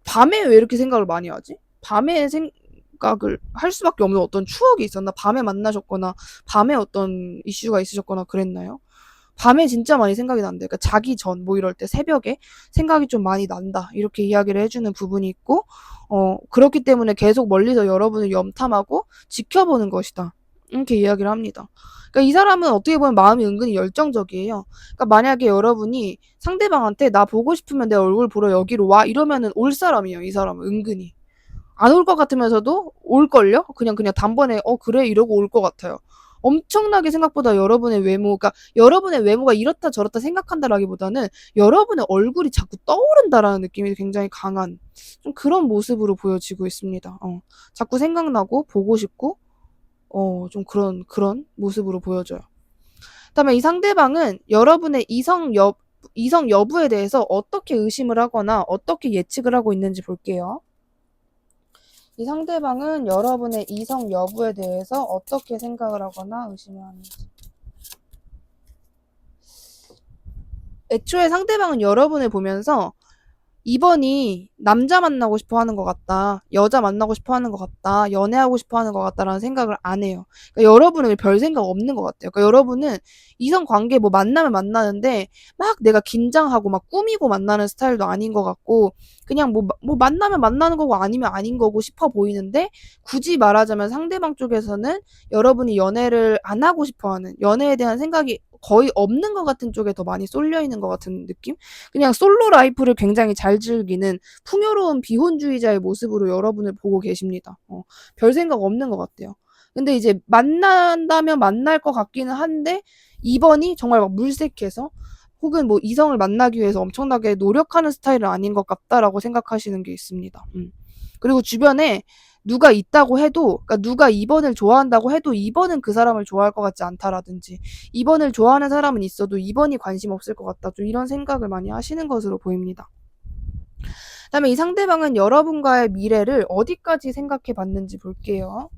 밤에 왜 이렇게 생각을 많이 하지? 밤에 생각을 할 수밖에 없는 어떤 추억이 있었나? 밤에 만나셨거나 밤에 어떤 이슈가 있으셨거나 그랬나요? 밤에 진짜 많이 생각이 난대. 그러니까 자기 전, 뭐 이럴 때 새벽에 생각이 좀 많이 난다, 이렇게 이야기를 해주는 부분이 있고, 그렇기 때문에 계속 멀리서 여러분을 염탐하고 지켜보는 것이다, 이렇게 이야기를 합니다. 그러니까 이 사람은 어떻게 보면 마음이 은근히 열정적이에요. 그러니까 만약에 여러분이 상대방한테 나 보고 싶으면 내 얼굴 보러 여기로 와, 이러면은 올 사람이에요. 이 사람은 은근히 안 올 것 같으면서도 올걸요? 그냥 단번에 그래 이러고 올 것 같아요. 엄청나게 생각보다 여러분의 외모가 이렇다 저렇다 생각한다라기보다는 여러분의 얼굴이 자꾸 떠오른다라는 느낌이 굉장히 강한, 좀 그런 모습으로 보여지고 있습니다. 자꾸 생각나고 보고 싶고, 좀 그런 모습으로 보여져요. 그다음에 이 상대방은 여러분의 이성 여부에 대해서 어떻게 의심을 하거나 어떻게 예측을 하고 있는지 볼게요. 이 상대방은 여러분의 이성 여부에 대해서 어떻게 생각을 하거나 의심을 하는지. 애초에 상대방은 여러분을 보면서 이번이 남자 만나고 싶어 하는 것 같다, 여자 만나고 싶어 하는 것 같다, 연애하고 싶어 하는 것 같다라는 생각을 안 해요. 그러니까 여러분은 별 생각 없는 것 같아요. 그러니까 여러분은 이성 관계 뭐 만나면 만나는데 막 내가 긴장하고 막 꾸미고 만나는 스타일도 아닌 것 같고, 그냥 뭐 만나면 만나는 거고 아니면 아닌 거고 싶어 보이는데, 굳이 말하자면 상대방 쪽에서는 여러분이 연애를 안 하고 싶어 하는, 연애에 대한 생각이 거의 없는 것 같은 쪽에 더 많이 쏠려 있는 것 같은 느낌? 그냥 솔로 라이프를 굉장히 잘 즐기는 풍요로운 비혼주의자의 모습으로 여러분을 보고 계십니다. 별 생각 없는 것 같아요. 근데 이제 만난다면 만날 것 같기는 한데, 이번이 정말 막 물색해서 혹은 뭐 이성을 만나기 위해서 엄청나게 노력하는 스타일은 아닌 것 같다라고 생각하시는 게 있습니다. 그리고 주변에 누가 있다고 해도, 그러니까 누가 2번을 좋아한다고 해도 2번은 그 사람을 좋아할 것 같지 않다라든지, 2번을 좋아하는 사람은 있어도 2번이 관심 없을 것 같다, 좀 이런 생각을 많이 하시는 것으로 보입니다. 그다음에 이 상대방은 여러분과의 미래를 어디까지 생각해 봤는지 볼게요.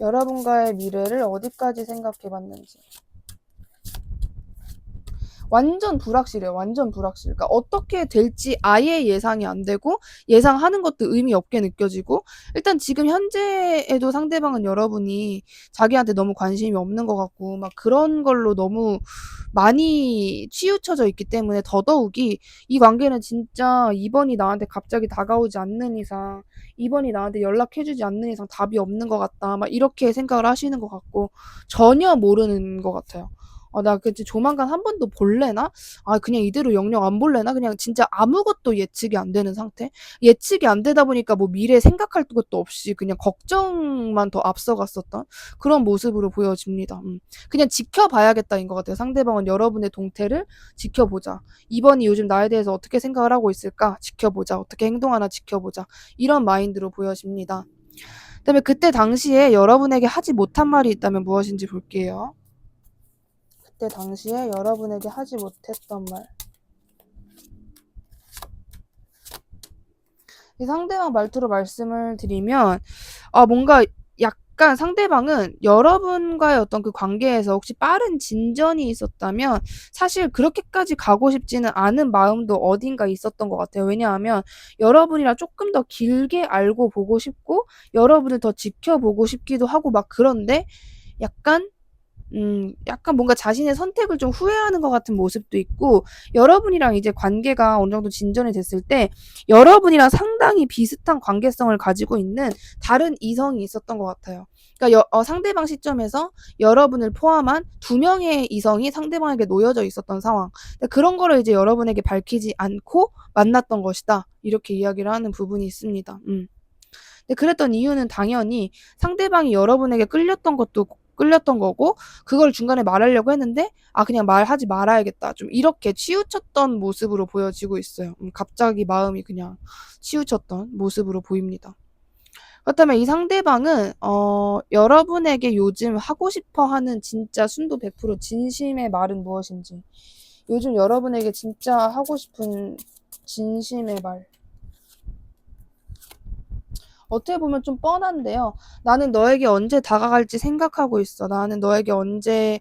여러분과의 미래를 어디까지 생각해 봤는지. 완전 불확실해요. 완전 불확실. 그러니까 어떻게 될지 아예 예상이 안 되고 예상하는 것도 의미 없게 느껴지고 일단 지금 현재에도 상대방은 여러분이 자기한테 너무 관심이 없는 것 같고 막 그런 걸로 너무 많이 치우쳐져 있기 때문에 더더욱이 이 관계는 진짜 이번이 나한테 갑자기 다가오지 않는 이상 이번이 나한테 연락해주지 않는 이상 답이 없는 것 같다. 막 이렇게 생각을 하시는 것 같고 전혀 모르는 것 같아요. 나 그치 조만간 한 번 더 볼래나? 그냥 이대로 영영 안 볼래나? 그냥 진짜 아무것도 예측이 안 되는 상태? 예측이 안 되다 보니까 뭐 미래 생각할 것도 없이 그냥 걱정만 더 앞서갔었던 그런 모습으로 보여집니다. 그냥 지켜봐야겠다인 것 같아요. 상대방은 여러분의 동태를 지켜보자. 이번이 요즘 나에 대해서 어떻게 생각을 하고 있을까? 지켜보자. 어떻게 행동하나 지켜보자. 이런 마인드로 보여집니다. 그다음에 그때 당시에 여러분에게 하지 못한 말이 있다면 무엇인지 볼게요. 그때 당시에 여러분에게 하지 못했던 말. 이 상대방 말투로 말씀을 드리면 뭔가 약간 상대방은 여러분과의 어떤 그 관계에서 혹시 빠른 진전이 있었다면 사실 그렇게까지 가고 싶지는 않은 마음도 어딘가 있었던 것 같아요. 왜냐하면 여러분이랑 조금 더 길게 알고 보고 싶고 여러분을 더 지켜보고 싶기도 하고 막 그런데 약간 약간 뭔가 자신의 선택을 좀 후회하는 것 같은 모습도 있고, 여러분이랑 이제 관계가 어느 정도 진전이 됐을 때, 여러분이랑 상당히 비슷한 관계성을 가지고 있는 다른 이성이 있었던 것 같아요. 그러니까 상대방 시점에서 여러분을 포함한 두 명의 이성이 상대방에게 놓여져 있었던 상황. 그런 거를 이제 여러분에게 밝히지 않고 만났던 것이다. 이렇게 이야기를 하는 부분이 있습니다. 근데 그랬던 이유는 당연히 상대방이 여러분에게 끌렸던 거고 그걸 중간에 말하려고 했는데 그냥 말하지 말아야겠다. 좀 이렇게 치우쳤던 모습으로 보여지고 있어요. 갑자기 마음이 그냥 치우쳤던 모습으로 보입니다. 그렇다면 이 상대방은 여러분에게 요즘 하고 싶어 하는 진짜 순도 100% 진심의 말은 무엇인지 요즘 여러분에게 진짜 하고 싶은 진심의 말 어떻게 보면 좀 뻔한데요. 나는 너에게 언제 다가갈지 생각하고 있어. 나는 너에게 언제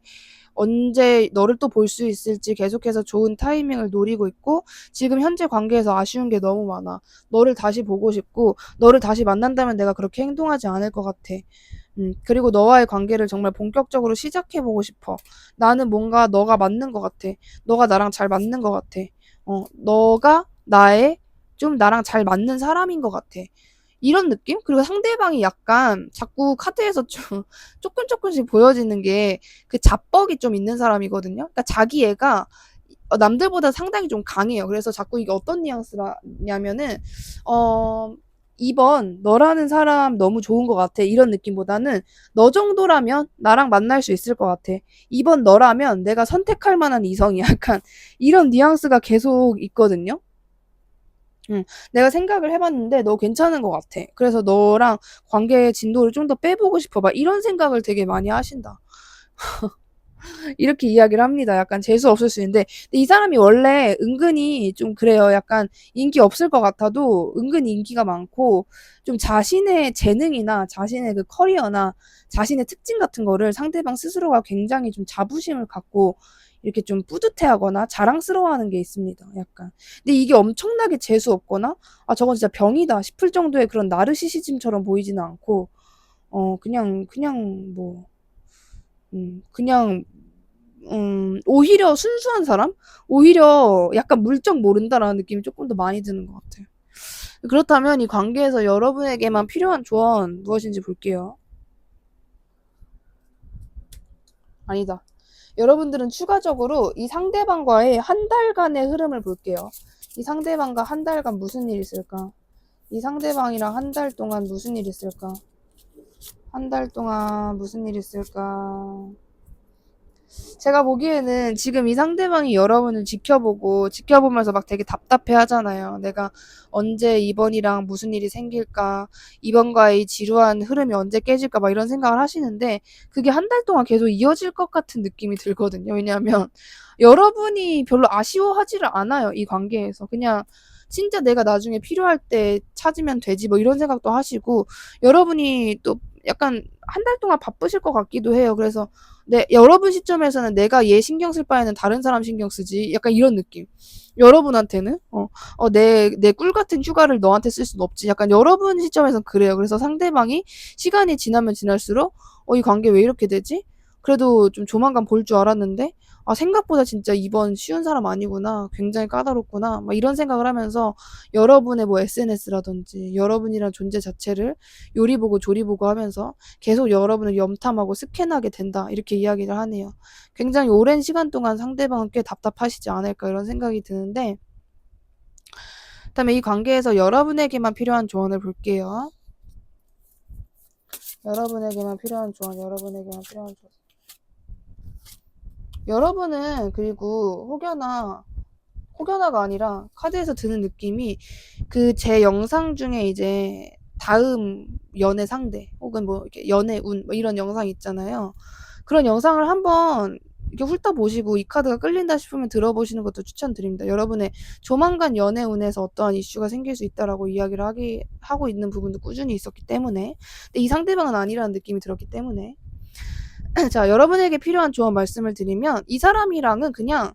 너를 또 볼 수 있을지 계속해서 좋은 타이밍을 노리고 있고, 지금 현재 관계에서 아쉬운 게 너무 많아. 너를 다시 보고 싶고, 너를 다시 만난다면 내가 그렇게 행동하지 않을 것 같아. 그리고 너와의 관계를 정말 본격적으로 시작해보고 싶어. 나는 뭔가 너가 맞는 것 같아. 너가 나랑 잘 맞는 것 같아. 너가 좀 나랑 잘 맞는 사람인 것 같아. 이런 느낌? 그리고 상대방이 약간 자꾸 카드에서 좀 조금씩 보여지는 게 그 자뻑이 좀 있는 사람이거든요. 그러니까 자기 애가 남들보다 상당히 좀 강해요. 그래서 자꾸 이게 어떤 뉘앙스냐면은 어 이번 너라는 사람 너무 좋은 것 같아. 이런 느낌보다는 너 정도라면 나랑 만날 수 있을 것 같아. 이번 너라면 내가 선택할 만한 이성이 약간 이런 뉘앙스가 계속 있거든요. 내가 생각을 해봤는데 너 괜찮은 것 같아. 그래서 너랑 관계의 진도를 좀 더 빼보고 싶어. 막 이런 생각을 되게 많이 하신다. 이렇게 이야기를 합니다. 약간 재수 없을 수 있는데 근데 이 사람이 원래 은근히 좀 그래요. 약간 인기 없을 것 같아도 은근히 인기가 많고 좀 자신의 재능이나 자신의 그 커리어나 자신의 특징 같은 거를 상대방 스스로가 굉장히 좀 자부심을 갖고 이렇게 좀 뿌듯해하거나 자랑스러워하는 게 있습니다. 약간. 근데 이게 엄청나게 재수 없거나 저건 진짜 병이다 싶을 정도의 그런 나르시시즘처럼 보이지는 않고 그냥 뭐 그냥 오히려 순수한 사람? 오히려 약간 물정 모른다라는 느낌이 조금 더 많이 드는 것 같아요. 그렇다면 이 관계에서 여러분에게만 필요한 조언 무엇인지 볼게요. 아니다. 여러분들은 추가적으로 이 상대방과의 한 달간의 흐름을 볼게요. 이 상대방과 한 달간 무슨 일이 있을까? 이 상대방이랑 한 달 동안 무슨 일이 있을까? 한 달 동안 무슨 일이 있을까? 제가 보기에는 지금 이 상대방이 여러분을 지켜보면서 막 되게 답답해 하잖아요. 내가 언제 이번이랑 무슨 일이 생길까, 이번과의 지루한 흐름이 언제 깨질까, 막 이런 생각을 하시는데, 그게 한 달 동안 계속 이어질 것 같은 느낌이 들거든요. 왜냐하면, 여러분이 별로 아쉬워하지를 않아요. 이 관계에서. 그냥, 진짜 내가 나중에 필요할 때 찾으면 되지, 뭐 이런 생각도 하시고, 여러분이 또 약간 한 달 동안 바쁘실 것 같기도 해요. 그래서 여러분 시점에서는 내가 얘 신경 쓸 바에는 다른 사람 신경 쓰지. 약간 이런 느낌. 여러분한테는 내 꿀 같은 휴가를 너한테 쓸 순 없지. 약간 여러분 시점에선 그래요. 그래서 상대방이 시간이 지나면 지날수록 이 관계 왜 이렇게 되지? 그래도 좀 조만간 볼 줄 알았는데 생각보다 진짜 이번 쉬운 사람 아니구나. 굉장히 까다롭구나. 막 이런 생각을 하면서 여러분의 뭐 SNS라든지 여러분이란 존재 자체를 요리 보고 조리 보고 하면서 계속 여러분을 염탐하고 스캔하게 된다. 이렇게 이야기를 하네요. 굉장히 오랜 시간 동안 상대방은 꽤 답답하시지 않을까 이런 생각이 드는데, 그다음에 이 관계에서 여러분에게만 필요한 조언을 볼게요. 여러분에게만 필요한 조언, 여러분에게만 필요한 조언. 여러분은 그리고 혹여나가 아니라 카드에서 드는 느낌이 그 제 영상 중에 이제 다음 연애 상대 혹은 뭐 이렇게 연애 운 뭐 이런 영상 있잖아요. 그런 영상을 한번 이렇게 훑어 보시고 이 카드가 끌린다 싶으면 들어보시는 것도 추천드립니다. 여러분의 조만간 연애 운에서 어떠한 이슈가 생길 수 있다라고 이야기를 하고 있는 부분도 꾸준히 있었기 때문에, 근데 이 상대방은 아니라는 느낌이 들었기 때문에 자, 여러분에게 필요한 조언 말씀을 드리면 이 사람이랑은 그냥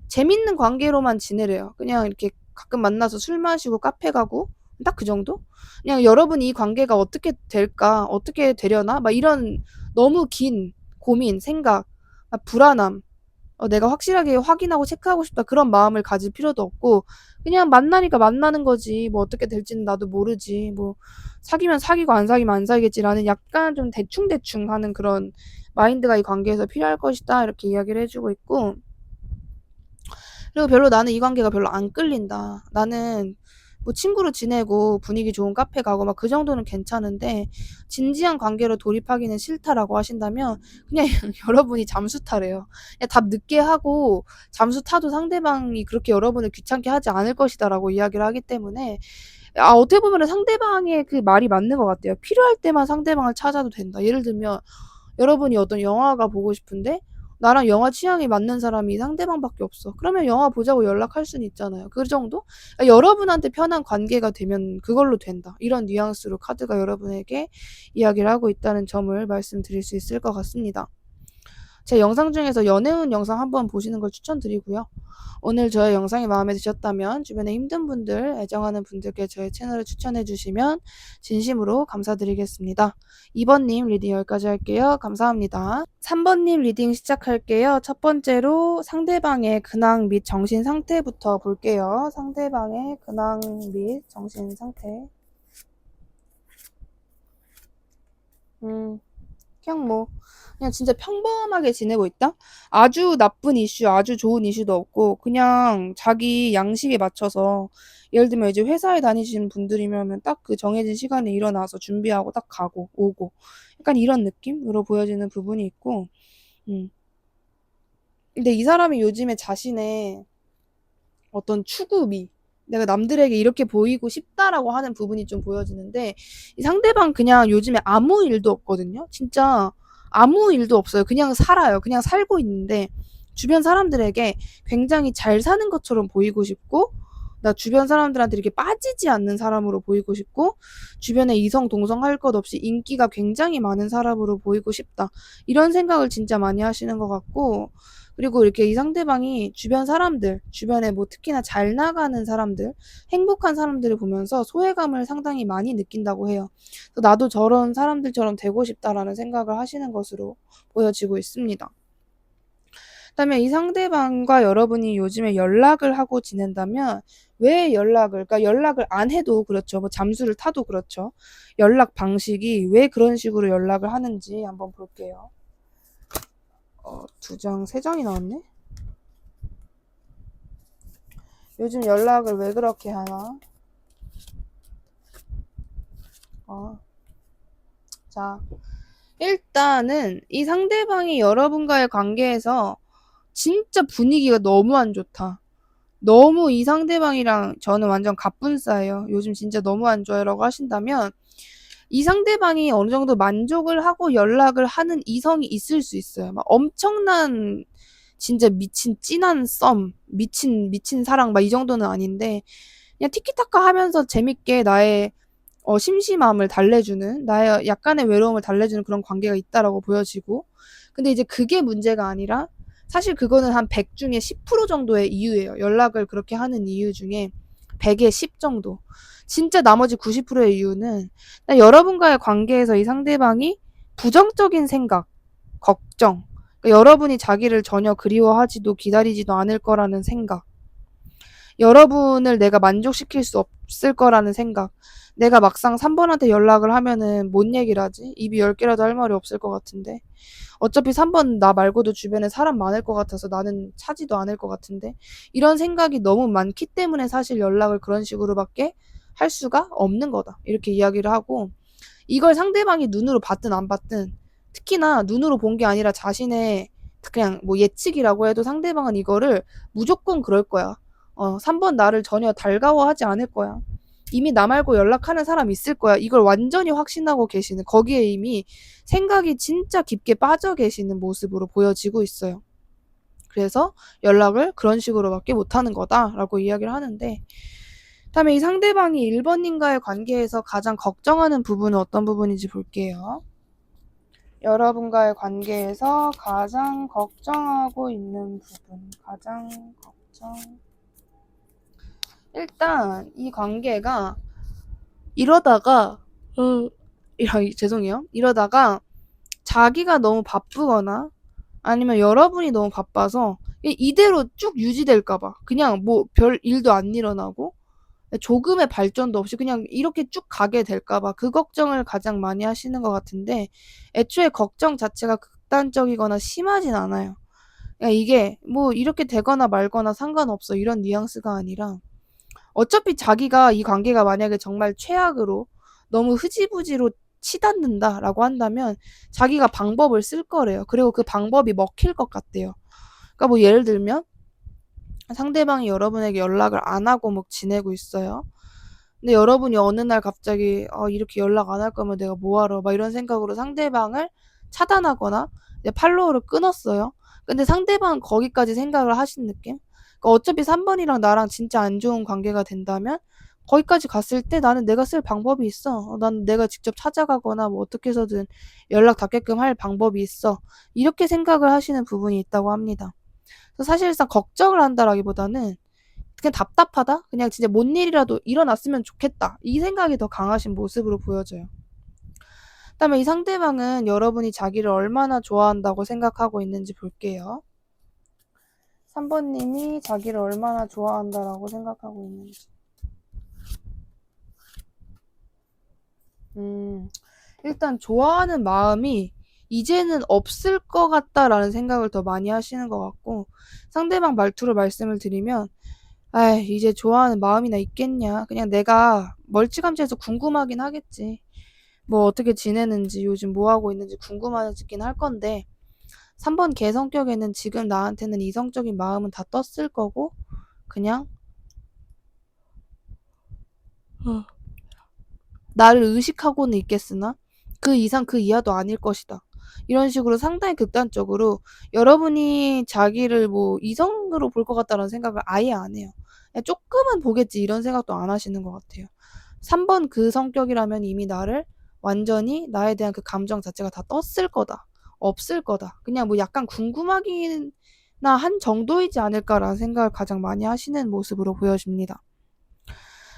재밌는 관계로만 지내래요. 그냥 이렇게 가끔 만나서 술 마시고 카페 가고 딱 그 정도? 그냥 여러분이 이 관계가 어떻게 될까? 어떻게 되려나? 막 이런 너무 긴 고민, 생각, 불안함, 내가 확실하게 확인하고 체크하고 싶다 그런 마음을 가질 필요도 없고 그냥 만나니까 만나는 거지 뭐 어떻게 될지는 나도 모르지 뭐 사귀면 사귀고 안 사귀면 안 사귀겠지라는 약간 좀 대충대충 하는 그런 마인드가 이 관계에서 필요할 것이다 이렇게 이야기를 해주고 있고, 그리고 별로 나는 이 관계가 별로 안 끌린다. 나는 뭐 친구로 지내고 분위기 좋은 카페 가고 막 그 정도는 괜찮은데 진지한 관계로 돌입하기는 싫다라고 하신다면 그냥 여러분이 잠수 타래요. 그냥 답 늦게 하고 잠수 타도 상대방이 그렇게 여러분을 귀찮게 하지 않을 것이다라고 이야기를 하기 때문에 어떻게 보면 상대방의 그 말이 맞는 것 같아요. 필요할 때만 상대방을 찾아도 된다. 예를 들면 여러분이 어떤 영화가 보고 싶은데 나랑 영화 취향이 맞는 사람이 상대방밖에 없어. 그러면 영화 보자고 연락할 수는 있잖아요. 그 정도? 여러분한테 편한 관계가 되면 그걸로 된다. 이런 뉘앙스로 카드가 여러분에게 이야기를 하고 있다는 점을 말씀드릴 수 있을 것 같습니다. 제 영상 중에서 연애운 영상 한번 보시는 걸 추천드리고요. 오늘 저의 영상이 마음에 드셨다면 주변에 힘든 분들, 애정하는 분들께 저의 채널을 추천해 주시면 진심으로 감사드리겠습니다. 2번님 리딩 여기까지 할게요. 감사합니다. 3번님 리딩 시작할게요. 첫 번째로 상대방의 근황 및 정신 상태부터 볼게요. 상대방의 근황 및 정신 상태. 그냥 진짜 평범하게 지내고 있다? 아주 나쁜 이슈, 아주 좋은 이슈도 없고, 그냥 자기 양식에 맞춰서, 예를 들면 이제 회사에 다니시는 분들이면 딱 그 정해진 시간에 일어나서 준비하고 딱 가고, 오고, 약간 이런 느낌으로 보여지는 부분이 있고, 음. 근데 이 사람이 요즘에 자신의 어떤 추구미, 내가 남들에게 이렇게 보이고 싶다라고 하는 부분이 좀 보여지는데, 이 상대방 그냥 요즘에 아무 일도 없거든요? 진짜 아무 일도 없어요. 그냥 살아요. 그냥 살고 있는데, 주변 사람들에게 굉장히 잘 사는 것처럼 보이고 싶고, 나 주변 사람들한테 이렇게 빠지지 않는 사람으로 보이고 싶고, 주변에 이성, 동성 할 것 없이 인기가 굉장히 많은 사람으로 보이고 싶다. 이런 생각을 진짜 많이 하시는 것 같고, 그리고 이렇게 이 상대방이 주변 사람들, 주변에 뭐 특히나 잘 나가는 사람들, 행복한 사람들을 보면서 소외감을 상당히 많이 느낀다고 해요. 그래서 나도 저런 사람들처럼 되고 싶다라는 생각을 하시는 것으로 보여지고 있습니다. 그다음에 이 상대방과 여러분이 요즘에 연락을 하고 지낸다면 왜 그러니까 연락을 안 해도 그렇죠. 뭐 잠수를 타도 그렇죠. 연락 방식이 왜 그런 식으로 연락을 하는지 한번 볼게요. 2장, 3장이 나왔네? 요즘 연락을 왜 그렇게 하나? 자, 일단은 이 상대방이 여러분과의 관계에서 진짜 분위기가 너무 안 좋다. 너무 이 상대방이랑 저는 완전 갑분싸예요. 요즘 진짜 너무 안 좋아요라고 하신다면 이 상대방이 어느 정도 만족을 하고 연락을 하는 이성이 있을 수 있어요. 막 엄청난 진짜 미친 찐한 썸, 미친 사랑 막 이 정도는 아닌데 그냥 티키타카 하면서 재밌게 나의 심심함을 달래주는, 나의 약간의 외로움을 달래주는 그런 관계가 있다라고 보여지고, 근데 이제 그게 문제가 아니라 사실 그거는 한 100 중에 10% 정도의 이유예요. 연락을 그렇게 하는 이유 중에 100에 10 정도. 진짜 나머지 90%의 이유는 여러분과의 관계에서 이 상대방이 부정적인 생각, 걱정, 그러니까 여러분이 자기를 전혀 그리워하지도 기다리지도 않을 거라는 생각, 여러분을 내가 만족시킬 수 없을 거라는 생각, 내가 막상 3번한테 연락을 하면은 뭔 얘기를 하지? 입이 10개라도 할 말이 없을 것 같은데. 어차피 3번 나 말고도 주변에 사람 많을 것 같아서 나는 차지도 않을 것 같은데. 이런 생각이 너무 많기 때문에 사실 연락을 그런 식으로밖에 할 수가 없는 거다. 이렇게 이야기를 하고, 이걸 상대방이 눈으로 봤든 안 봤든, 특히나 눈으로 본 게 아니라 자신의 그냥 뭐 예측이라고 해도 상대방은 이거를 무조건 그럴 거야. 3번 나를 전혀 달가워하지 않을 거야. 이미 나 말고 연락하는 사람 있을 거야. 이걸 완전히 확신하고 계시는, 거기에 이미 생각이 진짜 깊게 빠져 계시는 모습으로 보여지고 있어요. 그래서 연락을 그런 식으로밖에 못하는 거다라고 이야기를 하는데, 다음에 이 상대방이 1번님과의 관계에서 가장 걱정하는 부분은 어떤 부분인지 볼게요. 여러분과의 관계에서 가장 걱정하고 있는 부분, 가장 걱정. 일단 이 관계가 이러다가 죄송해요. 이러다가 자기가 너무 바쁘거나 아니면 여러분이 너무 바빠서 이대로 쭉 유지될까 봐. 그냥 뭐 별 일도 안 일어나고 조금의 발전도 없이 그냥 이렇게 쭉 가게 될까 봐. 그 걱정을 가장 많이 하시는 것 같은데, 애초에 걱정 자체가 극단적이거나 심하진 않아요. 그러니까 이게 뭐 이렇게 되거나 말거나 상관없어 이런 뉘앙스가 아니라, 어차피 자기가 이 관계가 만약에 정말 최악으로 너무 흐지부지로 치닫는다라고 한다면 자기가 방법을 쓸 거래요. 그리고 그 방법이 먹힐 것 같대요. 그러니까 뭐 예를 들면 상대방이 여러분에게 연락을 안 하고 막 지내고 있어요. 근데 여러분이 어느 날 갑자기 이렇게 연락 안 할 거면 내가 뭐하러 막 이런 생각으로 상대방을 차단하거나 팔로우를 끊었어요. 근데 상대방은 거기까지 생각을 하신 느낌? 그러니까 어차피 3번이랑 나랑 진짜 안 좋은 관계가 된다면 거기까지 갔을 때 나는 내가 쓸 방법이 있어. 난 내가 직접 찾아가거나 뭐 어떻게 해서든 연락 닿게끔 할 방법이 있어. 이렇게 생각을 하시는 부분이 있다고 합니다. 그래서 사실상 걱정을 한다라기보다는 그냥 답답하다? 그냥 진짜 뭔 일이라도 일어났으면 좋겠다. 이 생각이 더 강하신 모습으로 보여져요. 그다음에 이 상대방은 여러분이 자기를 얼마나 좋아한다고 생각하고 있는지 볼게요. 3번님이 자기를 얼마나 좋아한다라고 생각하고 있는지. 일단 좋아하는 마음이 이제는 없을 것 같다라는 생각을 더 많이 하시는 것 같고, 상대방 말투로 말씀을 드리면 이제 좋아하는 마음이나 있겠냐. 그냥 내가 멀찌감치해서 궁금하긴 하겠지. 뭐 어떻게 지내는지 요즘 뭐 하고 있는지 궁금하긴 할 건데 3번 개 성격에는 지금 나한테는 이성적인 마음은 다 떴을 거고 그냥 나를 의식하고는 있겠으나 그 이상 그 이하도 아닐 것이다. 이런 식으로 상당히 극단적으로 여러분이 자기를 뭐 이성으로 볼 것 같다는 생각을 아예 안 해요. 그냥 조금은 보겠지 이런 생각도 안 하시는 것 같아요. 3번 그 성격이라면 이미 나를 완전히 나에 대한 그 감정 자체가 다 떴을 거다. 없을 거다. 그냥 뭐 약간 궁금하기나 한 정도이지 않을까라는 생각을 가장 많이 하시는 모습으로 보여집니다.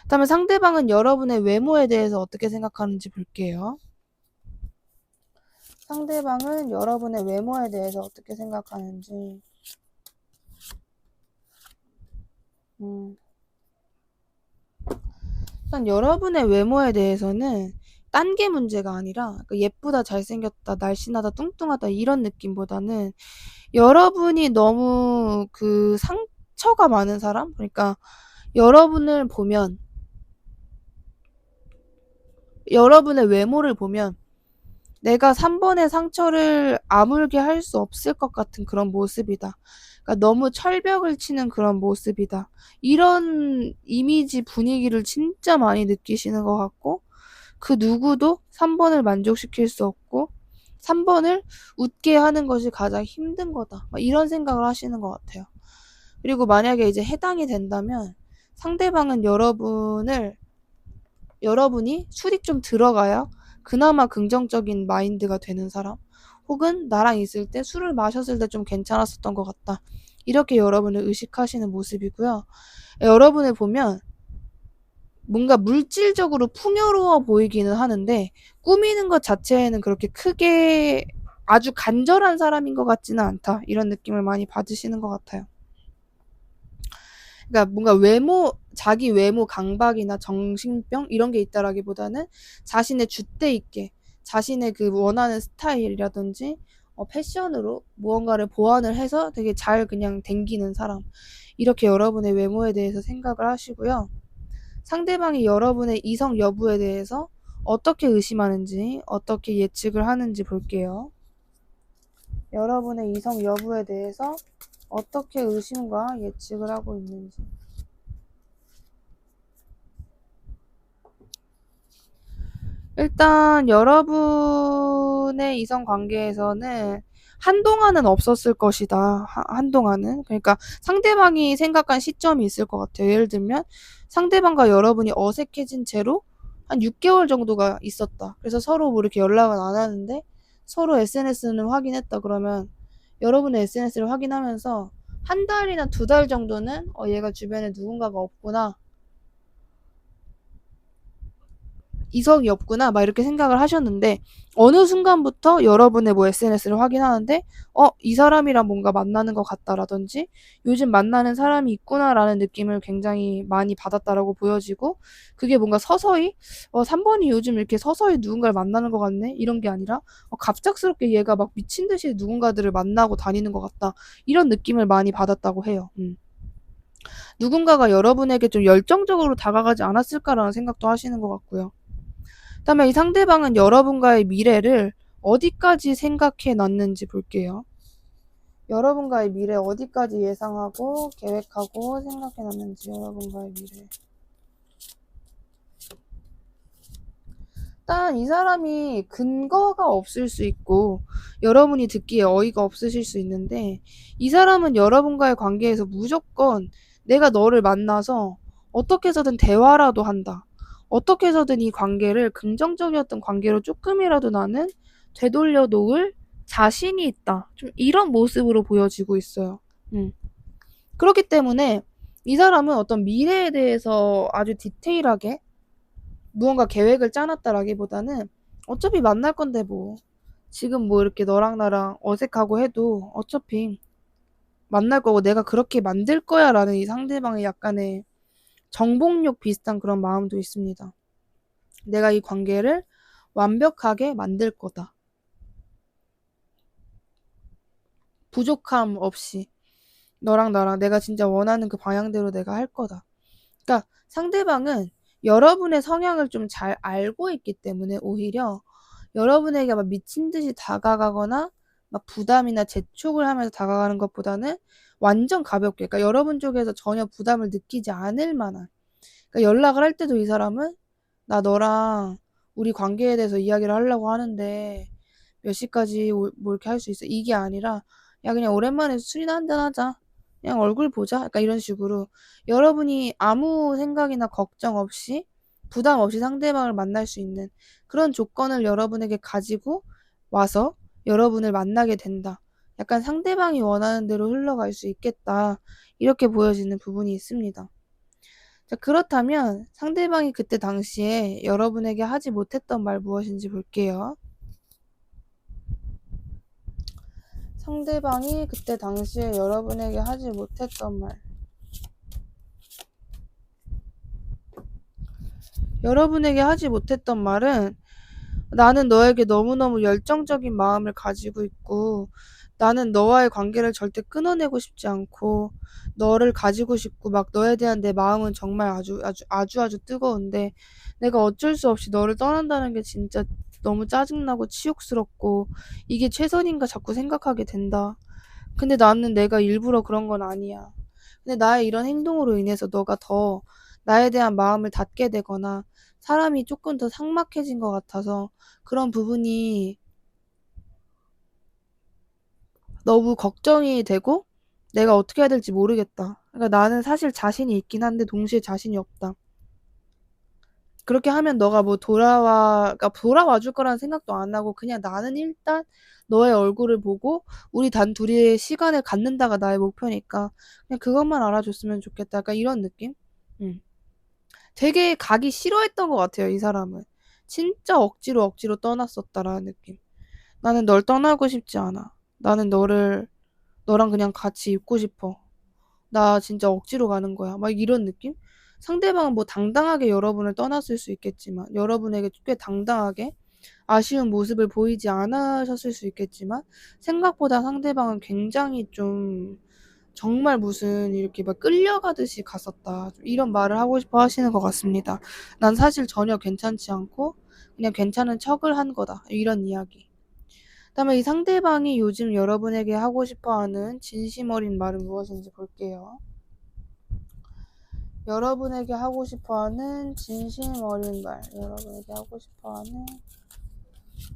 그다음에 상대방은 여러분의 외모에 대해서 어떻게 생각하는지 볼게요. 상대방은 여러분의 외모에 대해서 어떻게 생각하는지. 일단 여러분의 외모에 대해서는 딴 게 문제가 아니라 예쁘다, 잘생겼다, 날씬하다, 뚱뚱하다 이런 느낌보다는 여러분이 너무 그 상처가 많은 사람? 그러니까 여러분을 보면, 여러분의 외모를 보면 내가 3번의 상처를 아물게 할 수 없을 것 같은 그런 모습이다. 그러니까 너무 철벽을 치는 그런 모습이다. 이런 이미지 분위기를 진짜 많이 느끼시는 것 같고, 그 누구도 3번을 만족시킬 수 없고 3번을 웃게 하는 것이 가장 힘든 거다. 이런 생각을 하시는 것 같아요. 그리고 만약에 이제 해당이 된다면 상대방은 여러분을 여러분이 술이 좀 들어가야 그나마 긍정적인 마인드가 되는 사람, 혹은 나랑 있을 때 술을 마셨을 때 좀 괜찮았었던 것 같다, 이렇게 여러분을 의식하시는 모습이고요. 여러분을 보면 뭔가 물질적으로 풍요로워 보이기는 하는데 꾸미는 것 자체에는 그렇게 크게 아주 간절한 사람인 것 같지는 않다, 이런 느낌을 많이 받으시는 것 같아요. 그러니까 뭔가 자기 외모 강박이나 정신병 이런 게 있다라기보다는 자신의 줏대 있게 자신의 그 원하는 스타일이라든지 패션으로 무언가를 보완을 해서 되게 잘 그냥 댕기는 사람, 이렇게 여러분의 외모에 대해서 생각을 하시고요. 상대방이 여러분의 이성 여부에 대해서 어떻게 의심하는지, 어떻게 예측을 하는지 볼게요. 여러분의 이성 여부에 대해서 어떻게 의심과 예측을 하고 있는지. 일단 여러분의 이성 관계에서는 한동안은 없었을 것이다. 한동안은. 그러니까 상대방이 생각한 시점이 있을 것 같아요. 예를 들면 상대방과 여러분이 어색해진 채로 한 6개월 정도가 있었다. 그래서 서로 뭐 이렇게 연락은 안 하는데 서로 SNS는 확인했다. 그러면 여러분의 SNS를 확인하면서 한 달이나 2달 정도는 얘가 주변에 누군가가 없구나, 이성이 없구나, 막 이렇게 생각을 하셨는데 어느 순간부터 여러분의 뭐 SNS를 확인하는데 이 사람이랑 뭔가 만나는 것 같다라든지 요즘 만나는 사람이 있구나라는 느낌을 굉장히 많이 받았다라고 보여지고, 그게 뭔가 서서히 3번이 요즘 이렇게 서서히 누군가를 만나는 것 같네, 이런 게 아니라 갑작스럽게 얘가 막 미친 듯이 누군가들을 만나고 다니는 것 같다, 이런 느낌을 많이 받았다고 해요. 누군가가 여러분에게 좀 열정적으로 다가가지 않았을까라는 생각도 하시는 것 같고요. 그다음에 이 상대방은 여러분과의 미래를 어디까지 생각해 놨는지 볼게요. 여러분과의 미래 어디까지 예상하고 계획하고 생각해 놨는지, 여러분과의 미래. 일단 이 사람이 근거가 없을 수 있고 여러분이 듣기에 어이가 없으실 수 있는데, 이 사람은 여러분과의 관계에서 무조건 내가 너를 만나서 어떻게 해서든 대화라도 한다, 어떻게 해서든 이 관계를 긍정적이었던 관계로 조금이라도 나는 되돌려 놓을 자신이 있다, 좀 이런 모습으로 보여지고 있어요. 그렇기 때문에 이 사람은 어떤 미래에 대해서 아주 디테일하게 무언가 계획을 짜놨다라기보다는 어차피 만날 건데 뭐 지금 뭐 이렇게 너랑 나랑 어색하고 해도 어차피 만날 거고 내가 그렇게 만들 거야 라는 이 상대방의 약간의 정복욕 비슷한 그런 마음도 있습니다. 내가 이 관계를 완벽하게 만들 거다, 부족함 없이 너랑 나랑 내가 진짜 원하는 그 방향대로 내가 할 거다. 그러니까 상대방은 여러분의 성향을 좀 잘 알고 있기 때문에 오히려 여러분에게 막 미친 듯이 다가가거나 막 부담이나 재촉을 하면서 다가가는 것보다는 완전 가볍게, 그러니까 여러분 쪽에서 전혀 부담을 느끼지 않을 만한, 그러니까 연락을 할 때도 이 사람은 나 너랑 우리 관계에 대해서 이야기를 하려고 하는데 몇 시까지 뭐 이렇게 할 수 있어, 이게 아니라 야 그냥 오랜만에 술이나 한잔 하자, 그냥 얼굴 보자, 약간 이런 식으로 여러분이 아무 생각이나 걱정 없이 부담 없이 상대방을 만날 수 있는 그런 조건을 여러분에게 가지고 와서 여러분을 만나게 된다, 약간 상대방이 원하는 대로 흘러갈 수 있겠다, 이렇게 보여지는 부분이 있습니다. 자, 그렇다면 상대방이 그때 당시에 여러분에게 하지 못했던 말 무엇인지 볼게요. 상대방이 그때 당시에 여러분에게 하지 못했던 말. 여러분에게 하지 못했던 말은 나는 너에게 너무너무 열정적인 마음을 가지고 있고 나는 너와의 관계를 절대 끊어내고 싶지 않고 너를 가지고 싶고 막 너에 대한 내 마음은 정말 아주 뜨거운데 내가 어쩔 수 없이 너를 떠난다는 게 진짜 너무 짜증나고 치욕스럽고 이게 최선인가 자꾸 생각하게 된다. 근데 나는 내가 일부러 그런 건 아니야. 근데 나의 이런 행동으로 인해서 너가 더 나에 대한 마음을 닫게 되거나 사람이 조금 더 삭막해진 것 같아서 그런 부분이 너무 걱정이 되고 내가 어떻게 해야 될지 모르겠다. 그러니까 나는 사실 자신이 있긴 한데 동시에 자신이 없다. 그렇게 하면 너가 뭐 돌아와 줄 거라는 생각도 안 하고 그냥 나는 일단 너의 얼굴을 보고 우리 단둘이의 시간을 갖는다가 나의 목표니까 그냥 그것만 알아줬으면 좋겠다. 약간 이런 느낌? 음. 되게 가기 싫어했던 것 같아요, 이 사람은. 진짜 억지로 떠났었다라는 느낌. 나는 널 떠나고 싶지 않아. 나는 너랑 그냥 같이 있고 싶어. 나 진짜 억지로 가는 거야. 막 이런 느낌? 상대방은 뭐 당당하게 여러분을 떠났을 수 있겠지만, 여러분에게 꽤 당당하게 아쉬운 모습을 보이지 않으셨을 수 있겠지만, 생각보다 상대방은 굉장히 좀, 정말 무슨 이렇게 막 끌려가듯이 갔었다. 좀 이런 말을 하고 싶어 하시는 것 같습니다. 난 사실 전혀 괜찮지 않고, 그냥 괜찮은 척을 한 거다. 이런 이야기. 그다음에 이 상대방이 요즘 여러분에게 하고 싶어 하는 진심 어린 말은 무엇인지 볼게요. 여러분에게 하고 싶어 하는 진심 어린 말. 여러분에게 하고 싶어 하는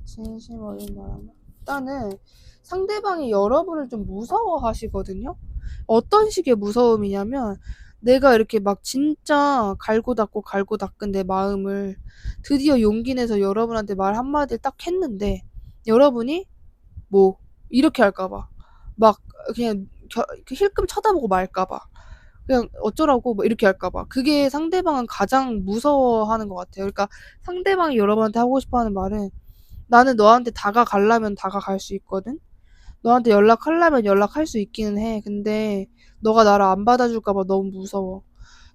진심 어린 말. 일단은 상대방이 여러분을 좀 무서워하시거든요. 어떤 식의 무서움이냐면 내가 이렇게 막 진짜 갈고 닦은 내 마음을 드디어 용기 내서 여러분한테 말 한마디를 딱 했는데 여러분이 뭐 이렇게 할까 봐. 막 그냥 힐끔 쳐다보고 말까 봐. 그냥 어쩌라고 뭐 이렇게 할까 봐. 그게 상대방은 가장 무서워하는 것 같아요. 그러니까 상대방이 여러분한테 하고 싶어 하는 말은 나는 너한테 다가가려면 다가갈 수 있거든. 너한테 연락하려면 연락할 수 있기는 해. 근데 너가 나를 안 받아줄까 봐 너무 무서워.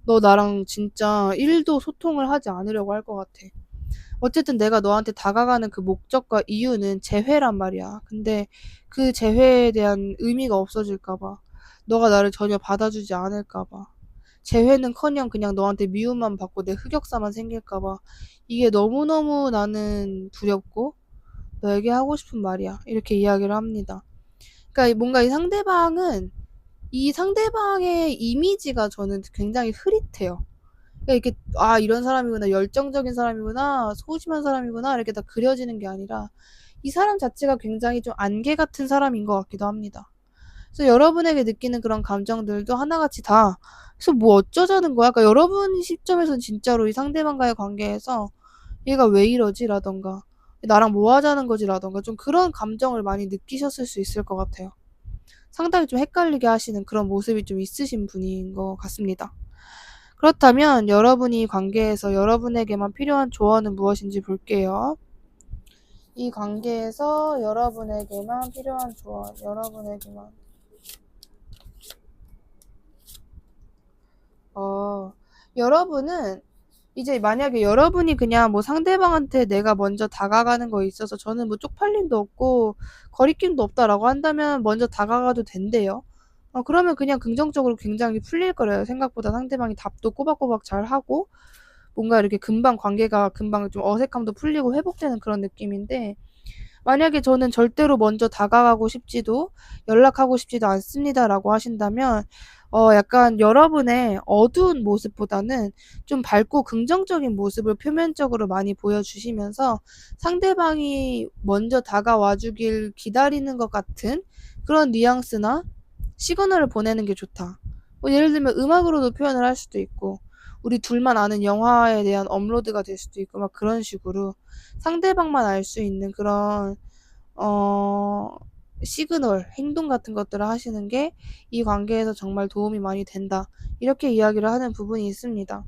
너 나랑 진짜 1도 소통을 하지 않으려고 할 것 같아. 어쨌든 내가 너한테 다가가는 그 목적과 이유는 재회란 말이야. 근데 그 재회에 대한 의미가 없어질까 봐. 너가 나를 전혀 받아주지 않을까 봐. 재회는커녕 그냥 너한테 미움만 받고 내 흑역사만 생길까 봐. 이게 너무너무 나는 두렵고 너에게 하고 싶은 말이야. 이렇게 이야기를 합니다. 그러니까 뭔가 이 상대방의 이미지가 저는 굉장히 흐릿해요. 그러니까 이렇게 이런 사람이구나, 열정적인 사람이구나, 소심한 사람이구나 이렇게 다 그려지는 게 아니라 이 사람 자체가 굉장히 좀 안개 같은 사람인 것 같기도 합니다. 그래서 여러분에게 느끼는 그런 감정들도 하나같이 다 그래서 뭐 어쩌자는 거야? 그러니까 여러분 시점에서는 진짜로 이 상대방과의 관계에서 얘가 왜 이러지라던가 나랑 뭐 하자는 거지라던가 좀 그런 감정을 많이 느끼셨을 수 있을 것 같아요. 상당히 좀 헷갈리게 하시는 그런 모습이 좀 있으신 분인 것 같습니다. 그렇다면 여러분이 관계에서 여러분에게만 필요한 조언은 무엇인지 볼게요. 이 관계에서 여러분에게만 필요한 조언, 여러분에게만. 여러분은 이제 만약에 여러분이 그냥 뭐 상대방한테 내가 먼저 다가가는 거에 있어서 저는 뭐 쪽팔림도 없고 거리낌도 없다라고 한다면 먼저 다가가도 된대요. 그러면 그냥 긍정적으로 굉장히 풀릴 거래요. 생각보다 상대방이 답도 꼬박꼬박 잘 하고 뭔가 이렇게 관계가 금방 좀 어색함도 풀리고 회복되는 그런 느낌인데 만약에 저는 절대로 먼저 다가가고 싶지도 연락하고 싶지도 않습니다라고 하신다면 약간 여러분의 어두운 모습보다는 좀 밝고 긍정적인 모습을 표면적으로 많이 보여주시면서 상대방이 먼저 다가와 주길 기다리는 것 같은 그런 뉘앙스나 시그널을 보내는 게 좋다. 뭐 예를 들면 음악으로도 표현을 할 수도 있고 우리 둘만 아는 영화에 대한 업로드가 될 수도 있고 막 그런 식으로 상대방만 알 수 있는 그런 어 시그널, 행동 같은 것들을 하시는 게 이 관계에서 정말 도움이 많이 된다. 이렇게 이야기를 하는 부분이 있습니다.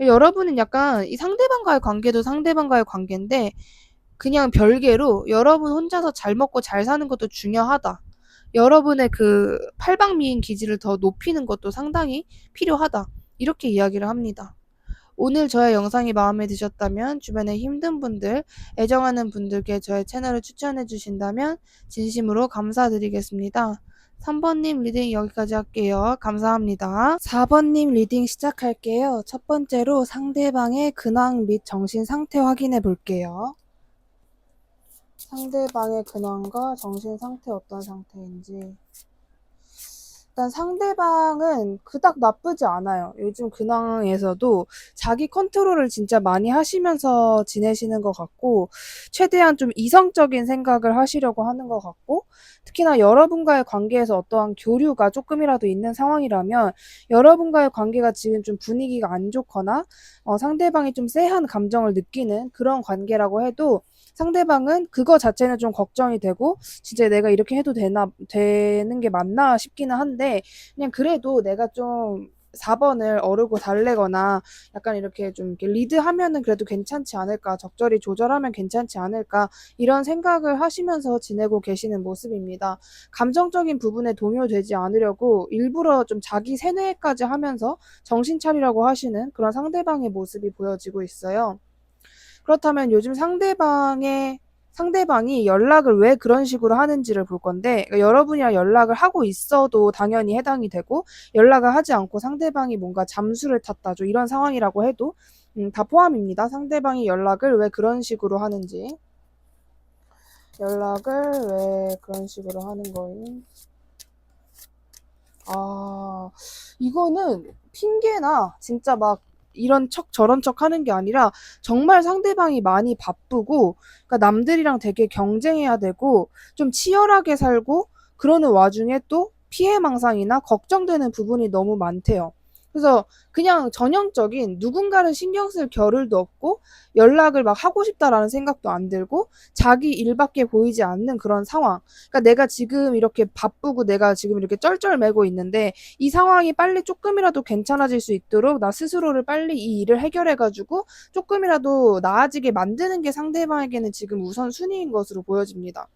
여러분은 약간 이 상대방과의 관계도 상대방과의 관계인데 그냥 별개로 여러분 혼자서 잘 먹고 잘 사는 것도 중요하다. 여러분의 그 팔방미인 기질을 더 높이는 것도 상당히 필요하다. 이렇게 이야기를 합니다. 오늘 저의 영상이 마음에 드셨다면 주변에 힘든 분들, 애정하는 분들께 저의 채널을 추천해 주신다면 진심으로 감사드리겠습니다. 3번님 리딩 여기까지 할게요. 감사합니다. 4번님 리딩 시작할게요. 첫 번째로 상대방의 근황 및 정신 상태 확인해 볼게요. 상대방의 근황과 정신 상태 어떤 상태인지. 약간 상대방은 그닥 나쁘지 않아요. 요즘 근황에서도 자기 컨트롤을 진짜 많이 하시면서 지내시는 것 같고, 최대한 좀 이성적인 생각을 하시려고 하는 것 같고, 특히나 여러분과의 관계에서 어떠한 교류가 조금이라도 있는 상황이라면, 여러분과의 관계가 지금 좀 분위기가 안 좋거나, 상대방이 좀 쎄한 감정을 느끼는 그런 관계라고 해도, 상대방은 그거 자체는 좀 걱정이 되고, 진짜 내가 이렇게 해도 되는 게 맞나 싶기는 한데, 그냥 그래도 내가 좀 4번을 어르고 달래거나 약간 이렇게 좀 이렇게 리드하면은 그래도 괜찮지 않을까, 적절히 조절하면 괜찮지 않을까, 이런 생각을 하시면서 지내고 계시는 모습입니다. 감정적인 부분에 동요되지 않으려고 일부러 좀 자기 세뇌까지 하면서 정신 차리라고 하시는 그런 상대방의 모습이 보여지고 있어요. 그렇다면 요즘 상대방이 연락을 왜 그런 식으로 하는지를 볼 건데, 그러니까 여러분이랑 연락을 하고 있어도 당연히 해당이 되고, 연락을 하지 않고 상대방이 뭔가 잠수를 탔다죠, 이런 상황이라고 해도 다 포함입니다. 상대방이 연락을 왜 그런 식으로 하는지, 연락을 왜 그런 식으로 하는 거임. 아, 이거는 핑계나 진짜 막 이런 척 저런 척 하는 게 아니라, 정말 상대방이 많이 바쁘고, 그러니까 남들이랑 되게 경쟁해야 되고 좀 치열하게 살고, 그러는 와중에 또 피해망상이나 걱정되는 부분이 너무 많대요. 그래서 그냥 전형적인, 누군가를 신경 쓸 겨를도 없고 연락을 막 하고 싶다라는 생각도 안 들고 자기 일밖에 보이지 않는 그런 상황. 그러니까 내가 지금 이렇게 바쁘고 내가 지금 이렇게 쩔쩔매고 있는데, 이 상황이 빨리 조금이라도 괜찮아질 수 있도록 나 스스로를 빨리 이 일을 해결해가지고 조금이라도 나아지게 만드는 게 상대방에게는 지금 우선순위인 것으로 보여집니다.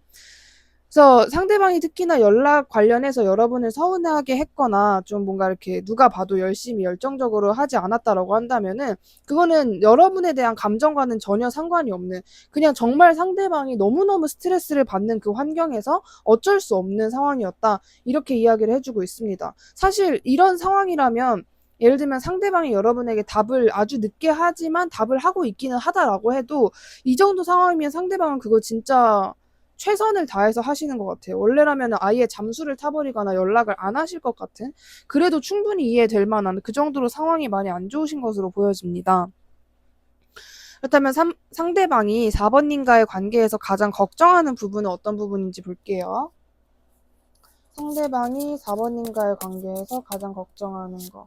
그래서 상대방이 특히나 연락 관련해서 여러분을 서운하게 했거나 좀 뭔가 이렇게 누가 봐도 열심히 열정적으로 하지 않았다라고 한다면은, 그거는 여러분에 대한 감정과는 전혀 상관이 없는, 그냥 정말 상대방이 너무너무 스트레스를 받는 그 환경에서 어쩔 수 없는 상황이었다, 이렇게 이야기를 해주고 있습니다. 사실 이런 상황이라면, 예를 들면 상대방이 여러분에게 답을 아주 늦게 하지만 답을 하고 있기는 하다라고 해도, 이 정도 상황이면 상대방은 그거 진짜 최선을 다해서 하시는 것 같아요. 원래라면 아예 잠수를 타버리거나 연락을 안 하실 것 같은, 그래도 충분히 이해될 만한 그 정도로 상황이 많이 안 좋으신 것으로 보여집니다. 그렇다면 상대방이 4번님과의 관계에서 가장 걱정하는 부분은 어떤 부분인지 볼게요. 상대방이 4번님과의 관계에서 가장 걱정하는 거.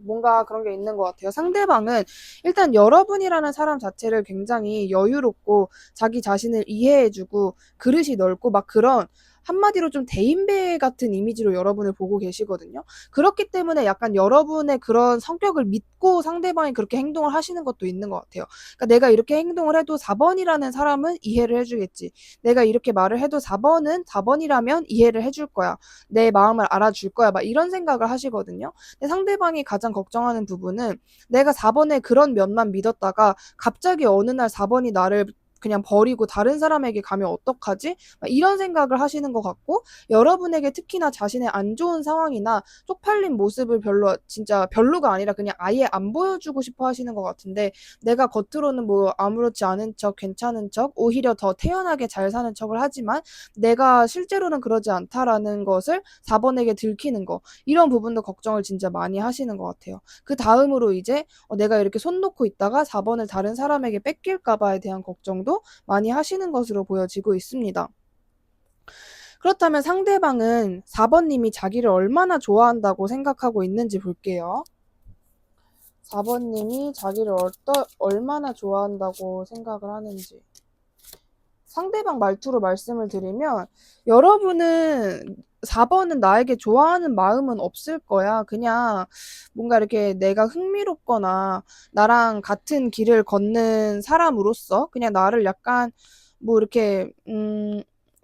뭔가 그런 게 있는 것 같아요. 상대방은 일단 여러분이라는 사람 자체를 굉장히 여유롭고 자기 자신을 이해해주고 그릇이 넓고 막 그런, 한마디로 좀 대인배 같은 이미지로 여러분을 보고 계시거든요. 그렇기 때문에 약간 여러분의 그런 성격을 믿고 상대방이 그렇게 행동을 하시는 것도 있는 것 같아요. 그러니까 내가 이렇게 행동을 해도 4번이라는 사람은 이해를 해주겠지. 내가 이렇게 말을 해도 4번이라면 이해를 해줄 거야. 내 마음을 알아줄 거야. 막 이런 생각을 하시거든요. 근데 상대방이 가장 걱정하는 부분은, 내가 4번의 그런 면만 믿었다가 갑자기 어느 날 4번이 나를 그냥 버리고 다른 사람에게 가면 어떡하지? 이런 생각을 하시는 것 같고, 여러분에게 특히나 자신의 안 좋은 상황이나 쪽팔린 모습을 진짜 별로가 아니라 그냥 아예 안 보여주고 싶어 하시는 것 같은데, 내가 겉으로는 뭐 아무렇지 않은 척, 괜찮은 척, 오히려 더 태연하게 잘 사는 척을 하지만 내가 실제로는 그러지 않다라는 것을 4번에게 들키는 거, 이런 부분도 걱정을 진짜 많이 하시는 것 같아요. 그 다음으로 이제 내가 이렇게 손 놓고 있다가 4번을 다른 사람에게 뺏길까 봐에 대한 걱정도 많이 하시는 것으로 보여지고 있습니다. 그렇다면 상대방은 4번님이 자기를 얼마나 좋아한다고 생각하고 있는지 볼게요. 4번님이 자기를 얼마나 좋아한다고 생각을 하는지. 상대방 말투로 말씀을 드리면, 여러분은 4번은 나에게 좋아하는 마음은 없을 거야. 그냥 뭔가 이렇게 내가 흥미롭거나 나랑 같은 길을 걷는 사람으로서 그냥 나를 약간 뭐 이렇게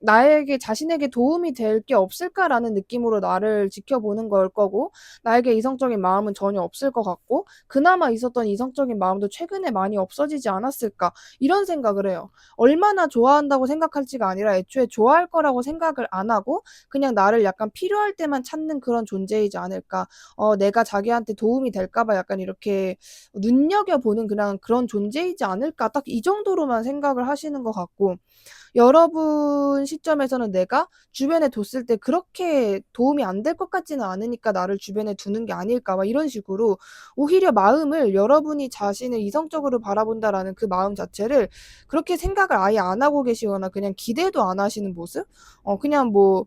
나에게 자신에게 도움이 될 게 없을까라는 느낌으로 나를 지켜보는 걸 거고, 나에게 이성적인 마음은 전혀 없을 것 같고, 그나마 있었던 이성적인 마음도 최근에 많이 없어지지 않았을까, 이런 생각을 해요. 얼마나 좋아한다고 생각할지가 아니라 애초에 좋아할 거라고 생각을 안 하고 그냥 나를 약간 필요할 때만 찾는 그런 존재이지 않을까. 내가 자기한테 도움이 될까 봐 약간 이렇게 눈여겨보는 그냥 그런 존재이지 않을까, 딱 이 정도로만 생각을 하시는 것 같고, 여러분 시점에서는 내가 주변에 뒀을 때 그렇게 도움이 안 될 것 같지는 않으니까 나를 주변에 두는 게 아닐까 막 이런 식으로 오히려 마음을 여러분이 자신을 이성적으로 바라본다라는 그 마음 자체를 그렇게 생각을 아예 안 하고 계시거나 그냥 기대도 안 하시는 모습? 그냥 뭐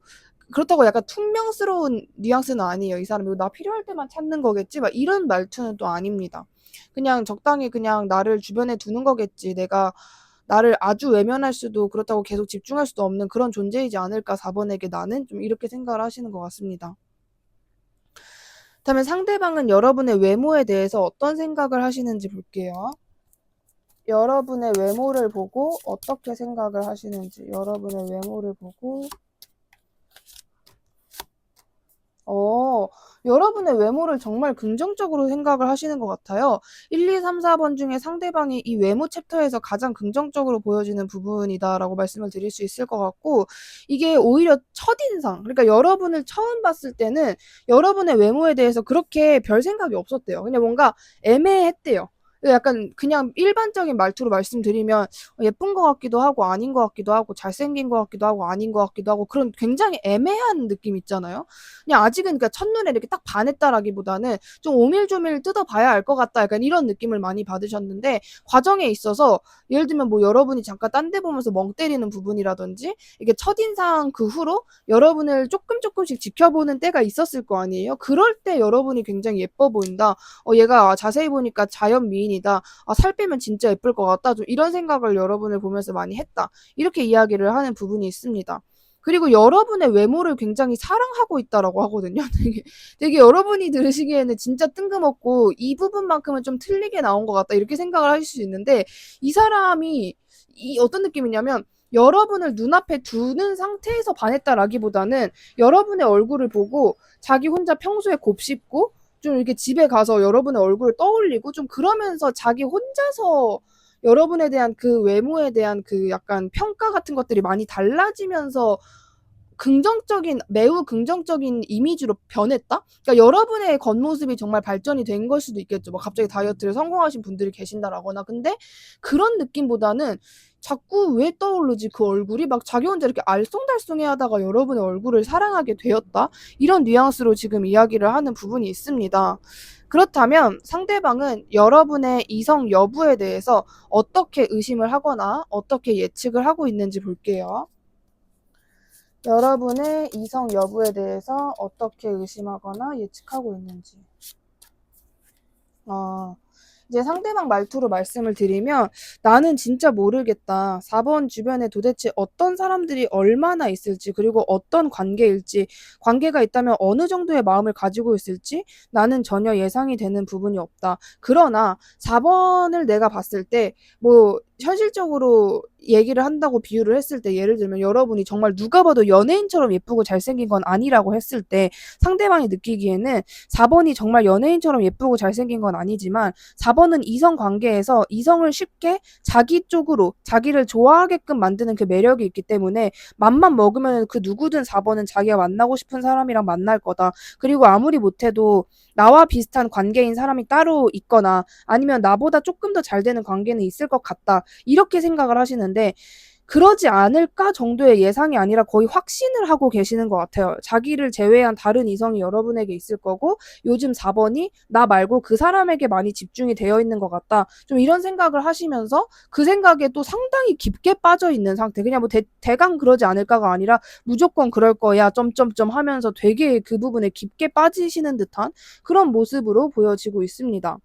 그렇다고 약간 퉁명스러운 뉘앙스는 아니에요. 이 사람이 나 필요할 때만 찾는 거겠지? 막 이런 말투는 또 아닙니다. 그냥 적당히 그냥 나를 주변에 두는 거겠지. 내가 나를 아주 외면할 수도 그렇다고 계속 집중할 수도 없는 그런 존재이지 않을까 4번에게 나는 좀 이렇게 생각을 하시는 것 같습니다. 그다음에 상대방은 여러분의 외모에 대해서 어떤 생각을 하시는지 볼게요. 여러분의 외모를 보고 어떻게 생각을 하시는지 여러분의 외모를 보고 어, 여러분의 외모를 정말 긍정적으로 생각을 하시는 것 같아요. 1, 2, 3, 4번 중에 상대방이 이 외모 챕터에서 가장 긍정적으로 보여지는 부분이다라고 말씀을 드릴 수 있을 것 같고, 이게 오히려 첫인상, 그러니까 여러분을 처음 봤을 때는 여러분의 외모에 대해서 그렇게 별 생각이 없었대요. 그냥 뭔가 애매했대요. 약간 그냥 일반적인 말투로 말씀드리면 예쁜 것 같기도 하고 아닌 것 같기도 하고 잘생긴 것 같기도 하고 아닌 것 같기도 하고 그런 굉장히 애매한 느낌 있잖아요. 그냥 아직은 그러니까 첫눈에 이렇게 딱 반했다라기보다는 좀 오밀조밀 뜯어봐야 알 것 같다 약간 이런 느낌을 많이 받으셨는데 과정에 있어서 예를 들면 뭐 여러분이 잠깐 딴 데 보면서 멍 때리는 부분이라든지 이게 첫인상 그 후로 여러분을 조금씩 지켜보는 때가 있었을 거 아니에요. 그럴 때 여러분이 굉장히 예뻐 보인다. 얘가 자세히 보니까 자연 미인이다. 살 빼면 진짜 예쁠 것 같다. 좀 이런 생각을 여러분을 보면서 많이 했다. 이렇게 이야기를 하는 부분이 있습니다. 그리고 여러분의 외모를 굉장히 사랑하고 있다라고 하거든요. 되게 여러분이 들으시기에는 진짜 뜬금없고 이 부분만큼은 좀 틀리게 나온 것 같다 이렇게 생각을 하실 수 있는데 이 사람이 이 어떤 느낌이냐면 여러분을 눈앞에 두는 상태에서 반했다라기보다는 여러분의 얼굴을 보고 자기 혼자 평소에 곱씹고 좀 이렇게 집에 가서 여러분의 얼굴을 떠올리고 좀 그러면서 자기 혼자서 여러분에 대한 그 외모에 대한 그 약간 평가 같은 것들이 많이 달라지면서 매우 긍정적인 이미지로 변했다? 그러니까 여러분의 겉모습이 정말 발전이 된 걸 수도 있겠죠. 뭐 갑자기 다이어트를 성공하신 분들이 계신다라거나. 근데 그런 느낌보다는 자꾸 왜 떠오르지 그 얼굴이? 막 자기 혼자 이렇게 알쏭달쏭해 하다가 여러분의 얼굴을 사랑하게 되었다? 이런 뉘앙스로 지금 이야기를 하는 부분이 있습니다. 그렇다면 상대방은 여러분의 이성 여부에 대해서 어떻게 의심을 하거나 어떻게 예측을 하고 있는지 볼게요. 여러분의 이성 여부에 대해서 어떻게 의심하거나 예측하고 있는지. 이제 상대방 말투로 말씀을 드리면 나는 진짜 모르겠다. 4번 주변에 도대체 어떤 사람들이 얼마나 있을지 그리고 어떤 관계일지 관계가 있다면 어느 정도의 마음을 가지고 있을지 나는 전혀 예상이 되는 부분이 없다. 그러나 4번을 내가 봤을 때 뭐 현실적으로 얘기를 한다고 비유를 했을 때 예를 들면 여러분이 정말 누가 봐도 연예인처럼 예쁘고 잘생긴 건 아니라고 했을 때 상대방이 느끼기에는 4번이 정말 연예인처럼 예쁘고 잘생긴 건 아니지만 4번은 이성 관계에서 이성을 쉽게 자기 쪽으로 자기를 좋아하게끔 만드는 그 매력이 있기 때문에 맘만 먹으면 그 누구든 4번은 자기가 만나고 싶은 사람이랑 만날 거다. 그리고 아무리 못해도 나와 비슷한 관계인 사람이 따로 있거나 아니면 나보다 조금 더 잘 되는 관계는 있을 것 같다. 이렇게 생각을 하시는데 그러지 않을까 정도의 예상이 아니라 거의 확신을 하고 계시는 것 같아요. 자기를 제외한 다른 이성이 여러분에게 있을 거고 요즘 4번이 나 말고 그 사람에게 많이 집중이 되어 있는 것 같다. 좀 이런 생각을 하시면서 그 생각에 또 상당히 깊게 빠져 있는 상태. 그냥 뭐 대강 그러지 않을까가 아니라 무조건 그럴 거야 점점점 하면서 되게 그 부분에 깊게 빠지시는 듯한 그런 모습으로 보여지고 있습니다.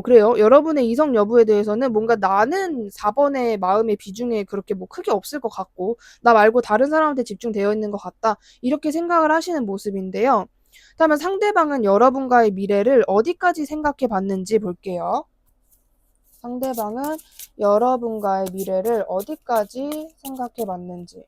그래요. 여러분의 이성 여부에 대해서는 뭔가 나는 4번의 마음의 비중에 그렇게 뭐 크게 없을 것 같고, 나 말고 다른 사람한테 집중되어 있는 것 같다. 이렇게 생각을 하시는 모습인데요. 그렇다면 상대방은 여러분과의 미래를 어디까지 생각해 봤는지 볼게요. 상대방은 여러분과의 미래를 어디까지 생각해 봤는지.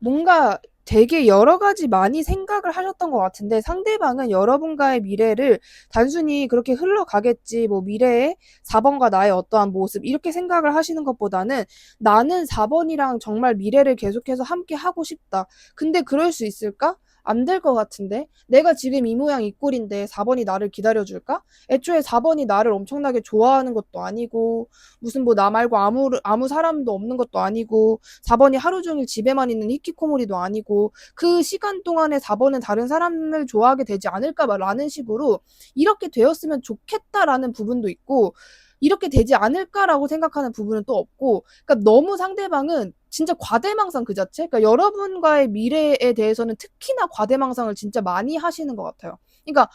뭔가 되게 여러 가지 많이 생각을 하셨던 것 같은데 상대방은 여러분과의 미래를 단순히 그렇게 흘러가겠지, 뭐 미래에 4번과 나의 어떠한 모습 이렇게 생각을 하시는 것보다는 나는 4번이랑 정말 미래를 계속해서 함께 하고 싶다. 근데 그럴 수 있을까? 안 될 것 같은데? 내가 지금 이 모양 이 꼴인데 4번이 나를 기다려줄까? 애초에 4번이 나를 엄청나게 좋아하는 것도 아니고, 무슨 뭐 나 말고 아무 사람도 없는 것도 아니고, 4번이 하루 종일 집에만 있는 히키코모리도 아니고, 그 시간 동안에 4번은 다른 사람을 좋아하게 되지 않을까라는 식으로, 이렇게 되었으면 좋겠다라는 부분도 있고, 이렇게 되지 않을까라고 생각하는 부분은 또 없고, 그러니까 너무 상대방은 진짜 과대망상 그 자체? 그러니까 여러분과의 미래에 대해서는 특히나 과대망상을 진짜 많이 하시는 것 같아요. 그러니까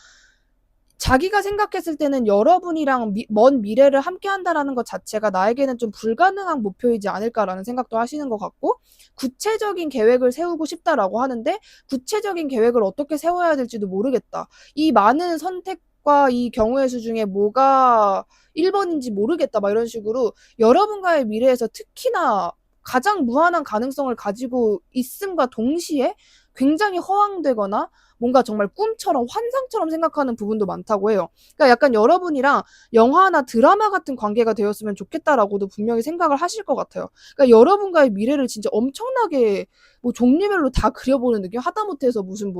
자기가 생각했을 때는 여러분이랑 먼 미래를 함께 한다라는 것 자체가 나에게는 좀 불가능한 목표이지 않을까라는 생각도 하시는 것 같고, 구체적인 계획을 세우고 싶다라고 하는데, 구체적인 계획을 어떻게 세워야 될지도 모르겠다. 이 많은 선택과 이 경우의 수 중에 뭐가 1번인지 모르겠다. 막 이런 식으로 여러분과의 미래에서 특히나 가장 무한한 가능성을 가지고 있음과 동시에 굉장히 허황되거나 뭔가 정말 꿈처럼 환상처럼 생각하는 부분도 많다고 해요. 그러니까 약간 여러분이랑 영화나 드라마 같은 관계가 되었으면 좋겠다라고도 분명히 생각을 하실 것 같아요. 그러니까 여러분과의 미래를 진짜 엄청나게 뭐 종류별로 다 그려보는 느낌? 하다못해서 무슨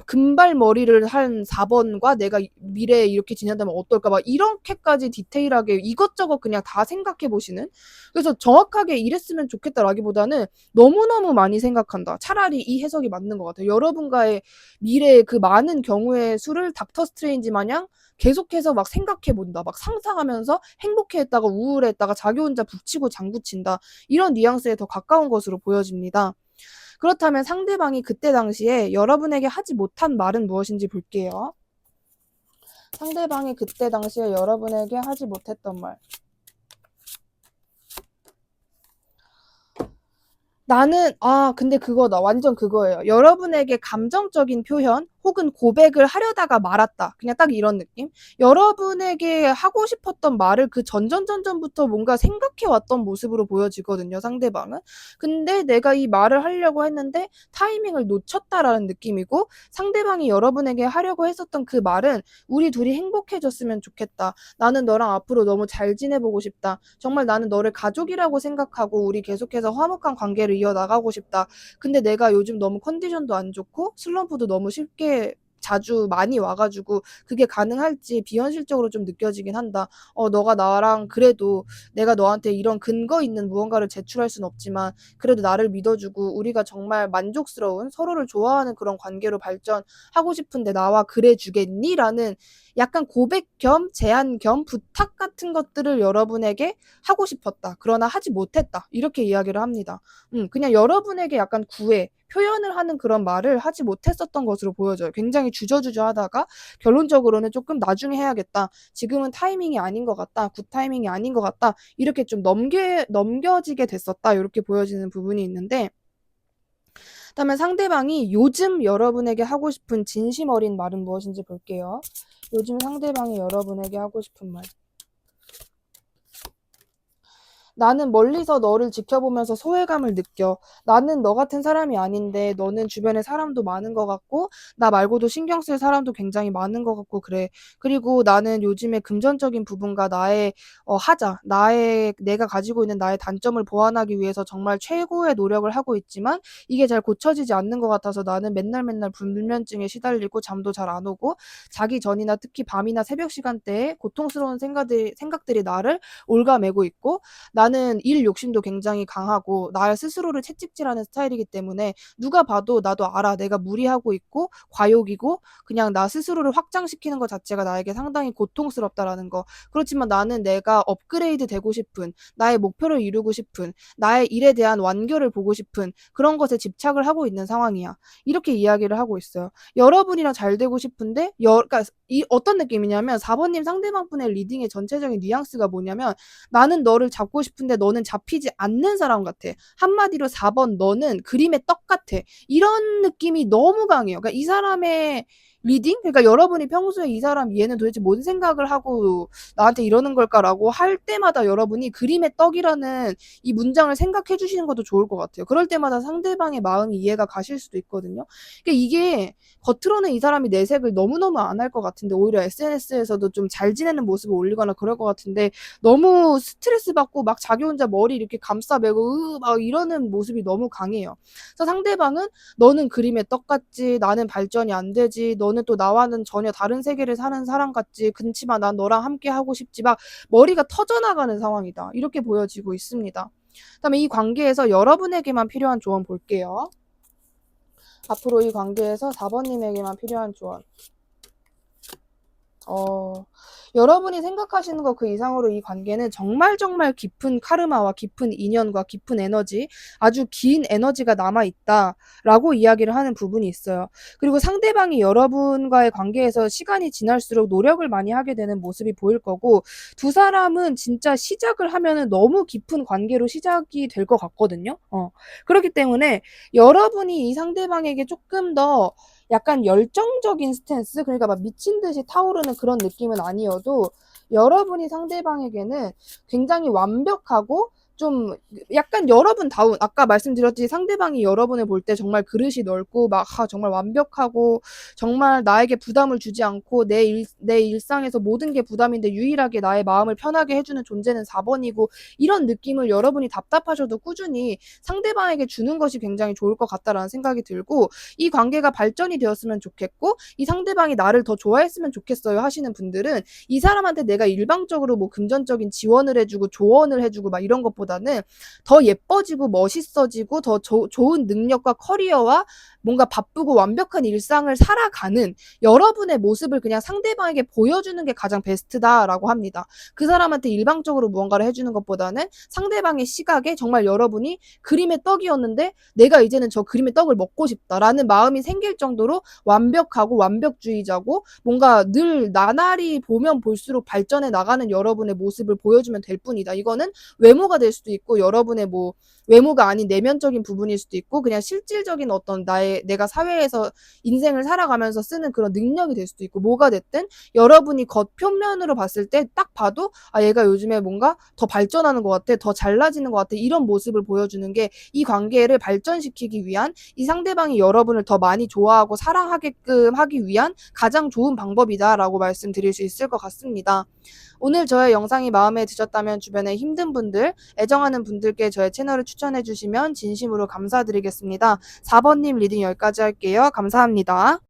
금발머리를 한 4번과 내가 미래에 이렇게 지낸다면 어떨까? 막 이렇게까지 디테일하게 이것저것 그냥 다 생각해 보시는? 그래서 정확하게 이랬으면 좋겠다라기보다는 너무너무 많이 생각한다. 차라리 이 해석이 맞는 것 같아요. 여러분과의 미래의 그 많은 경우의 수를 닥터 스트레인지 마냥 계속해서 막 생각해 본다. 막 상상하면서 행복해 했다가 우울해 했다가 자기 혼자 북치고 장구친다. 이런 뉘앙스에 더 가까운 것으로 보여집니다. 그렇다면 상대방이 그때 당시에 여러분에게 하지 못한 말은 무엇인지 볼게요. 상대방이 그때 당시에 여러분에게 하지 못했던 말. 근데 그거다. 완전 그거예요. 여러분에게 감정적인 표현 혹은 고백을 하려다가 말았다. 그냥 딱 이런 느낌? 여러분에게 하고 싶었던 말을 그 전전전전부터 뭔가 생각해 왔던 모습으로 보여지거든요, 상대방은. 근데 내가 이 말을 하려고 했는데 타이밍을 놓쳤다라는 느낌이고, 상대방이 여러분에게 하려고 했었던 그 말은 우리 둘이 행복해졌으면 좋겠다. 나는 너랑 앞으로 너무 잘 지내보고 싶다. 정말 나는 너를 가족이라고 생각하고 우리 계속해서 화목한 관계를 이어나가고 싶다. 근데 내가 요즘 너무 컨디션도 안 좋고 슬럼프도 너무 쉽게 자주 많이 와가지고 그게 가능할지 비현실적으로 좀 느껴지긴 한다. 너가 나랑 그래도 내가 너한테 이런 근거 있는 무언가를 제출할 순 없지만 그래도 나를 믿어주고 우리가 정말 만족스러운 서로를 좋아하는 그런 관계로 발전하고 싶은데 나와 그래 주겠니? 라는 약간 고백 겸 제안 겸 부탁 같은 것들을 여러분에게 하고 싶었다. 그러나 하지 못했다. 이렇게 이야기를 합니다. 그냥 여러분에게 약간 표현을 하는 그런 말을 하지 못했었던 것으로 보여져요. 굉장히 주저주저 하다가 결론적으로는 조금 나중에 해야겠다. 지금은 타이밍이 아닌 것 같다. 굿 타이밍이 아닌 것 같다. 이렇게 좀 넘겨지게 됐었다. 이렇게 보여지는 부분이 있는데, 그다음에 상대방이 요즘 여러분에게 하고 싶은 진심 어린 말은 무엇인지 볼게요. 요즘 상대방이 여러분에게 하고 싶은 말. 나는 멀리서 너를 지켜보면서 소외감을 느껴. 나는 너 같은 사람이 아닌데 너는 주변에 사람도 많은 것 같고 나 말고도 신경 쓸 사람도 굉장히 많은 것 같고 그래. 그리고 나는 요즘에 금전적인 부분과 내가 가지고 있는 나의 단점을 보완하기 위해서 정말 최고의 노력을 하고 있지만 이게 잘 고쳐지지 않는 것 같아서 나는 맨날 맨날 불면증에 시달리고 잠도 잘 안 오고 자기 전이나 특히 밤이나 새벽 시간대에 고통스러운 생각들이 나를 올가매고 있고 나는 일 욕심도 굉장히 강하고 나 스스로를 채찍질하는 스타일이기 때문에 누가 봐도 나도 알아. 내가 무리하고 있고 과욕이고 그냥 나 스스로를 확장시키는 것 자체가 나에게 상당히 고통스럽다라는 거. 그렇지만 나는 내가 업그레이드 되고 싶은 나의 목표를 이루고 싶은 나의 일에 대한 완결을 보고 싶은 그런 것에 집착을 하고 있는 상황이야. 이렇게 이야기를 하고 있어요. 여러분이랑 잘 되고 싶은데 그러니까 이 어떤 느낌이냐면 4번님 상대방분의 리딩의 전체적인 뉘앙스가 뭐냐면 나는 너를 잡고 싶은데 너는 잡히지 않는 사람 같아. 한마디로 4번 너는 그림의 떡 같아. 이런 느낌이 너무 강해요. 그러니까 이 사람의 리딩? 그러니까 여러분이 평소에 이 사람 얘는 도대체 뭔 생각을 하고 나한테 이러는 걸까라고 할 때마다 여러분이 그림의 떡이라는 이 문장을 생각해 주시는 것도 좋을 것 같아요. 그럴 때마다 상대방의 마음이 이해가 가실 수도 있거든요. 그러니까 이게 겉으로는 이 사람이 내색을 너무너무 안 할 것 같은데 오히려 SNS에서도 좀 잘 지내는 모습을 올리거나 그럴 것 같은데 너무 스트레스 받고 막 자기 혼자 머리 이렇게 감싸매고 막 이러는 모습이 너무 강해요. 그래서 상대방은 너는 그림의 떡 같지, 나는 발전이 안 되지, 너는 또 나와는 전혀 다른 세계를 사는 사람 같지, 그치만 난 너랑 함께 하고 싶지, 막 머리가 터져나가는 상황이다. 이렇게 보여지고 있습니다. 그다음에 이 관계에서 여러분에게만 필요한 조언 볼게요. 앞으로 이 관계에서 4번님에게만 필요한 조언. 여러분이 생각하시는 것 그 이상으로 이 관계는 정말 정말 깊은 카르마와 깊은 인연과 깊은 에너지, 아주 긴 에너지가 남아있다라고 이야기를 하는 부분이 있어요. 그리고 상대방이 여러분과의 관계에서 시간이 지날수록 노력을 많이 하게 되는 모습이 보일 거고, 두 사람은 진짜 시작을 하면은 너무 깊은 관계로 시작이 될 것 같거든요. 그렇기 때문에 여러분이 이 상대방에게 조금 더 약간 열정적인 스탠스, 그러니까 막 미친 듯이 타오르는 그런 느낌은 아니어도 여러분이 상대방에게는 굉장히 완벽하고 좀 약간 여러분다운, 아까 말씀드렸듯이 상대방이 여러분을 볼 때 정말 그릇이 넓고 막 정말 완벽하고 정말 나에게 부담을 주지 않고 내 일상에서 모든 게 부담인데 유일하게 나의 마음을 편하게 해주는 존재는 4번이고, 이런 느낌을 여러분이 답답하셔도 꾸준히 상대방에게 주는 것이 굉장히 좋을 것 같다라는 생각이 들고, 이 관계가 발전이 되었으면 좋겠고 이 상대방이 나를 더 좋아했으면 좋겠어요 하시는 분들은 이 사람한테 내가 일방적으로 뭐 금전적인 지원을 해주고 조언을 해주고 막 이런 것보다는 더 예뻐지고 멋있어지고 더 좋은 능력과 커리어와 뭔가 바쁘고 완벽한 일상을 살아가는 여러분의 모습을 그냥 상대방에게 보여주는 게 가장 베스트다라고 합니다. 그 사람한테 일방적으로 무언가를 해주는 것보다는 상대방의 시각에 정말 여러분이 그림의 떡이었는데 내가 이제는 저 그림의 떡을 먹고 싶다라는 마음이 생길 정도로 완벽하고 완벽주의자고 뭔가 늘 나날이 보면 볼수록 발전해 나가는 여러분의 모습을 보여주면 될 뿐이다. 이거는 외모가 될 수도 있고 여러분의 뭐 외모가 아닌 내면적인 부분일 수도 있고 그냥 실질적인 어떤 내가 사회에서 인생을 살아가면서 쓰는 그런 능력이 될 수도 있고, 뭐가 됐든 여러분이 겉표면으로 봤을 때 딱 봐도 얘가 요즘에 뭔가 더 발전하는 것 같아, 더 잘나지는 것 같아, 이런 모습을 보여주는 게 이 관계를 발전시키기 위한, 이 상대방이 여러분을 더 많이 좋아하고 사랑하게끔 하기 위한 가장 좋은 방법이다라고 말씀드릴 수 있을 것 같습니다. 오늘 저의 영상이 마음에 드셨다면 주변에 힘든 분들, 애정하는 분들께 저의 채널을 추천해 주시면 진심으로 감사드리겠습니다. 4번님 리딩 여기까지 할게요. 감사합니다.